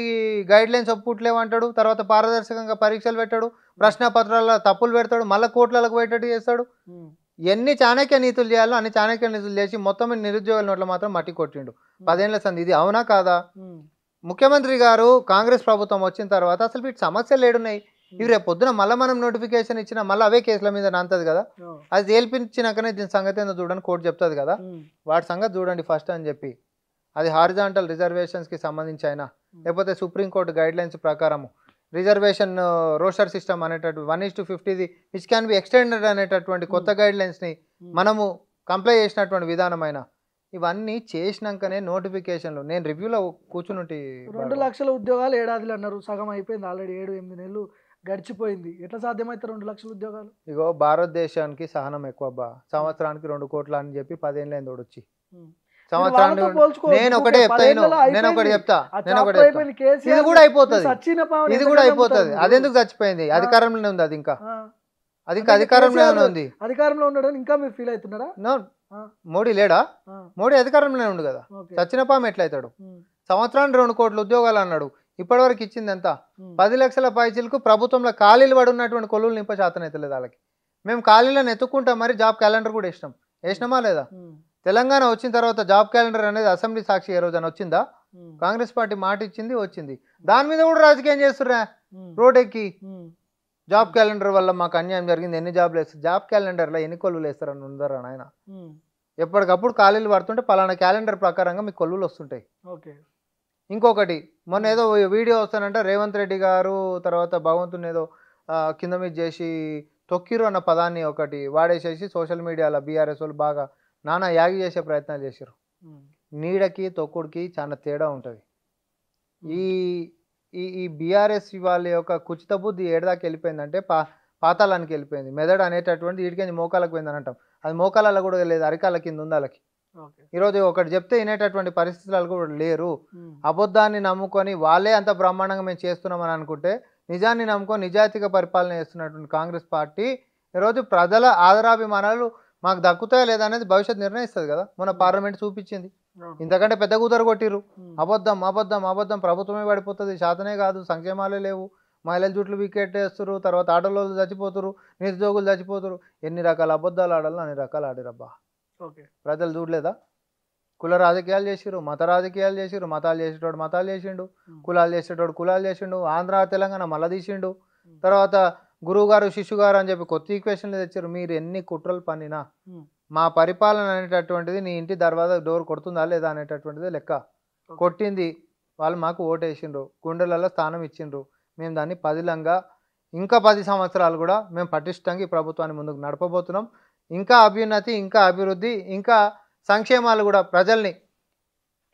గైడ్ లైన్స్ ఒప్పుట్లేవంటాడు, తర్వాత పారదర్శకంగా పరీక్షలు పెట్టాడు, ప్రశ్న పత్రాల తప్పులు పెడతాడు, మళ్ళీ కోర్టులకు పోయేటట్టు చేస్తాడు.
ఉమ్,
ఎన్ని చాణక్య నీతులు చేయాలో అన్ని చాణక్య నీతులు చేసి మొత్తం నిరుద్యోగుల నోట్ల మాత్రం మట్టి కొట్టిండు 10 ఏళ్ల సంది. ఇది అవునా కాదా?
ఉమ్,
ముఖ్యమంత్రి గారు కాంగ్రెస్ ప్రభుత్వం వచ్చిన తర్వాత అసలు వీటి సమస్యలు ఏడున్నాయి? ఇవి రేపు పొద్దున మళ్ళీ మనం నోటిఫికేషన్ ఇచ్చినా మళ్ళీ అవే కేసుల మీద నాంతది కదా.
ఓ,
అది తేల్పించినాకనే దీని సంగతి ఏందో చూడండి, కోర్టు చెప్తుంది కదా,
ఉమ్,
వాటి సంగతి చూడండి ఫస్ట్ అని చెప్పి. అది హారిజాంటల్ రిజర్వేషన్స్కి సంబంధించి అయినా లేకపోతే సుప్రీంకోర్టు గైడ్ లైన్స్ ప్రకారము రిజర్వేషన్ రోస్టర్ సిస్టమ్ అనేటటువంటి 1:50 విచ్ క్యాన్ బి ఎక్స్టెండెడ్ అనేటటువంటి కొత్త గైడ్ లైన్స్ని మనము కంప్లై చేసినటువంటి విధానమైన ఇవన్నీ చేసినాకనే నోటిఫికేషన్లు. నేను రివ్యూలో కూర్చుని
2 లక్షల ఉద్యోగాలు ఏడాదిలో అన్నారు. సగం అయిపోయింది ఆల్రెడీ. 7-8 నెలలు గడిచిపోయింది. ఎట్లా సాధ్యమైతే 2 లక్షల ఉద్యోగాలు?
ఇగో భారతదేశానికి సహనం ఎక్కువ బా, సంవత్సరానికి 2 కోట్ల అని చెప్పి 10 ఏళ్ళు అయింది వచ్చి సంవత్సరానికి. నేను ఒకటే చెప్తా, నేను ఒకటి చెప్తా, ఇది కూడా అయిపోతుంది, ఇది కూడా అయిపోతుంది. అదెందుకు చచ్చిపోయింది? అధికారంలోనే ఉంది అది, ఇంకా అది ఇంకా అధికారంలోనే ఉంది.
అధికారంలో ఉండడం ఇంకా మీరు ఫీల్ అవుతున్నారా?
మోడీ లేడా? మోడీ అధికారంలోనే ఉండు కదా, చచ్చిన పాము ఎట్లయితాడు? సంవత్సరానికి 2 కోట్ల ఉద్యోగాలు అన్నాడు, ఇప్పటివరకు ఇచ్చింది ఎంత? 10 లక్షల పైచీలకు ప్రభుత్వంలో ఖాళీలు పడి ఉన్నటువంటి కొలువులు నింప శాతం అయితే లేదు వాళ్ళకి. మేము ఖాళీలను ఎత్తుకుంటాం, మరి జాబ్ క్యాలెండర్ కూడా వేసినామా లేదా? తెలంగాణ వచ్చిన తర్వాత జాబ్ క్యాలెండర్ అనేది అసెంబ్లీ సాక్షి ఏ రోజున వచ్చిందా? కాంగ్రెస్ పార్టీ మాట ఇచ్చింది, వచ్చింది. దాని మీద కూడా రాజకీయం చేస్తుర్రా రోడ్డెక్కి. జాబ్ క్యాలెండర్ వల్ల మాకు అన్యాయం జరిగింది, ఎన్ని జాబ్లు వేస్తారు? జాబ్ క్యాలెండర్లో ఎన్ని కొలువులు వేస్తారని ఉందరా నాయన? ఎప్పటికప్పుడు ఖాళీలు పడుతుంటే పలానా క్యాలెండర్ ప్రకారంగా మీకు కొలువులు వస్తుంటాయి. ఇంకొకటి, మొన్న ఏదో వీడియో వస్తానంటే రేవంత్ రెడ్డి గారు తర్వాత భగవంతుని ఏదో కింద మీద చేసి తొక్కిరు అన్న పదాన్ని ఒకటి వాడేసేసి సోషల్ మీడియాలో బీఆర్ఎస్ వాళ్ళు బాగా నానా యాగి చేసే ప్రయత్నాలు చేశారు. నీడకి తొక్కుడికి చాలా తేడా ఉంటుంది. ఈ ఈ బీఆర్ఎస్ వాళ్ళ యొక్క కుచిత బుద్ధి ఏడదాకా వెళ్ళిపోయిందంటే పాతాళానికి వెళ్ళిపోయింది. మెదడు అనేటటువంటి వీడికి మోకాలకు పోయిందని అంటాం, అది మోకాలలో కూడా లేదు, అరికాల కింద ఉంది వాళ్ళకి. ఈరోజు ఒకటి చెప్తే వినేటటువంటి పరిస్థితులు కూడా లేరు. అబద్ధాన్ని నమ్ముకొని వాళ్ళే అంత బ్రహ్మాండంగా మేము చేస్తున్నామని అనుకుంటే, నిజాన్ని నమ్ముకొని నిజాయితీగా పరిపాలన చేస్తున్నటువంటి కాంగ్రెస్ పార్టీ ఈరోజు ప్రజల ఆదరాభిమానాలు మాకు దక్కుతాయా లేదా అనేది భవిష్యత్తు నిర్ణయిస్తుంది కదా. మన పార్లమెంట్ చూపించింది, ఇంతకంటే పెద్ద కూతురు కొట్టిరు. అబద్ధం అబద్ధం అబద్ధం, ప్రభుత్వమే పడిపోతుంది, శాతనే కాదు, సంక్షేమాలే లేవు, మహిళల జుట్లు వికెట్ వేస్తున్నారు, తర్వాత ఆటోలు చచ్చిపోతురు, నిరుద్యోగులు చచ్చిపోతురు. ఎన్ని రకాల అబద్ధాలు ఆడాలో అన్ని రకాలు ఆడిరబ్బా. ప్రజలు చూడలేదా? కుల రాజకీయాలు చేసిరు, మత రాజకీయాలు చేసిరు, మతాలు చేసేటోడు మతాలు చేసిండు, కులాలు చేసేటోడు కులాలు చేసిండు, ఆంధ్ర తెలంగాణ మళ్ళా తీసిండు, తర్వాత గురువు గారు శిష్యు గారు అని చెప్పి కొత్త ఈక్వేషన్లు తెచ్చారు. మీరు ఎన్ని కుట్రలు పన్నినా మా పరిపాలన అనేటటువంటిది నీ ఇంటి దర్వాజా డోర్ కొడుతుందా లేదా అనేటటువంటిది లెక్క. కొట్టింది వాళ్ళు, మాకు ఓటేసిండ్రు, గుండెలలో స్థానం ఇచ్చిండ్రు, మేము దాన్ని పదిలంగా ఇంకా 10 సంవత్సరాలు కూడా మేము పటిష్టంగా ఈ ప్రభుత్వాన్ని ముందుకు నడపబోతున్నాం. ఇంకా అభ్యున్నతి, ఇంకా అభివృద్ధి, ఇంకా సంక్షేమాలు కూడా ప్రజల్ని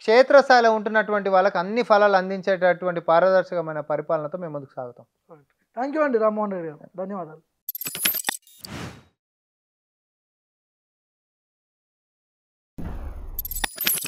క్షేత్రస్థాయిలో ఉంటున్నటువంటి వాళ్ళకి అన్ని ఫలాలు అందించేటటువంటి పారదర్శకమైన పరిపాలనతో మేము ముందుకు సాగుతాం.
థ్యాంక్ యూ అండి రామ్మోహన్ రెడ్డి గారు, ధన్యవాదాలు.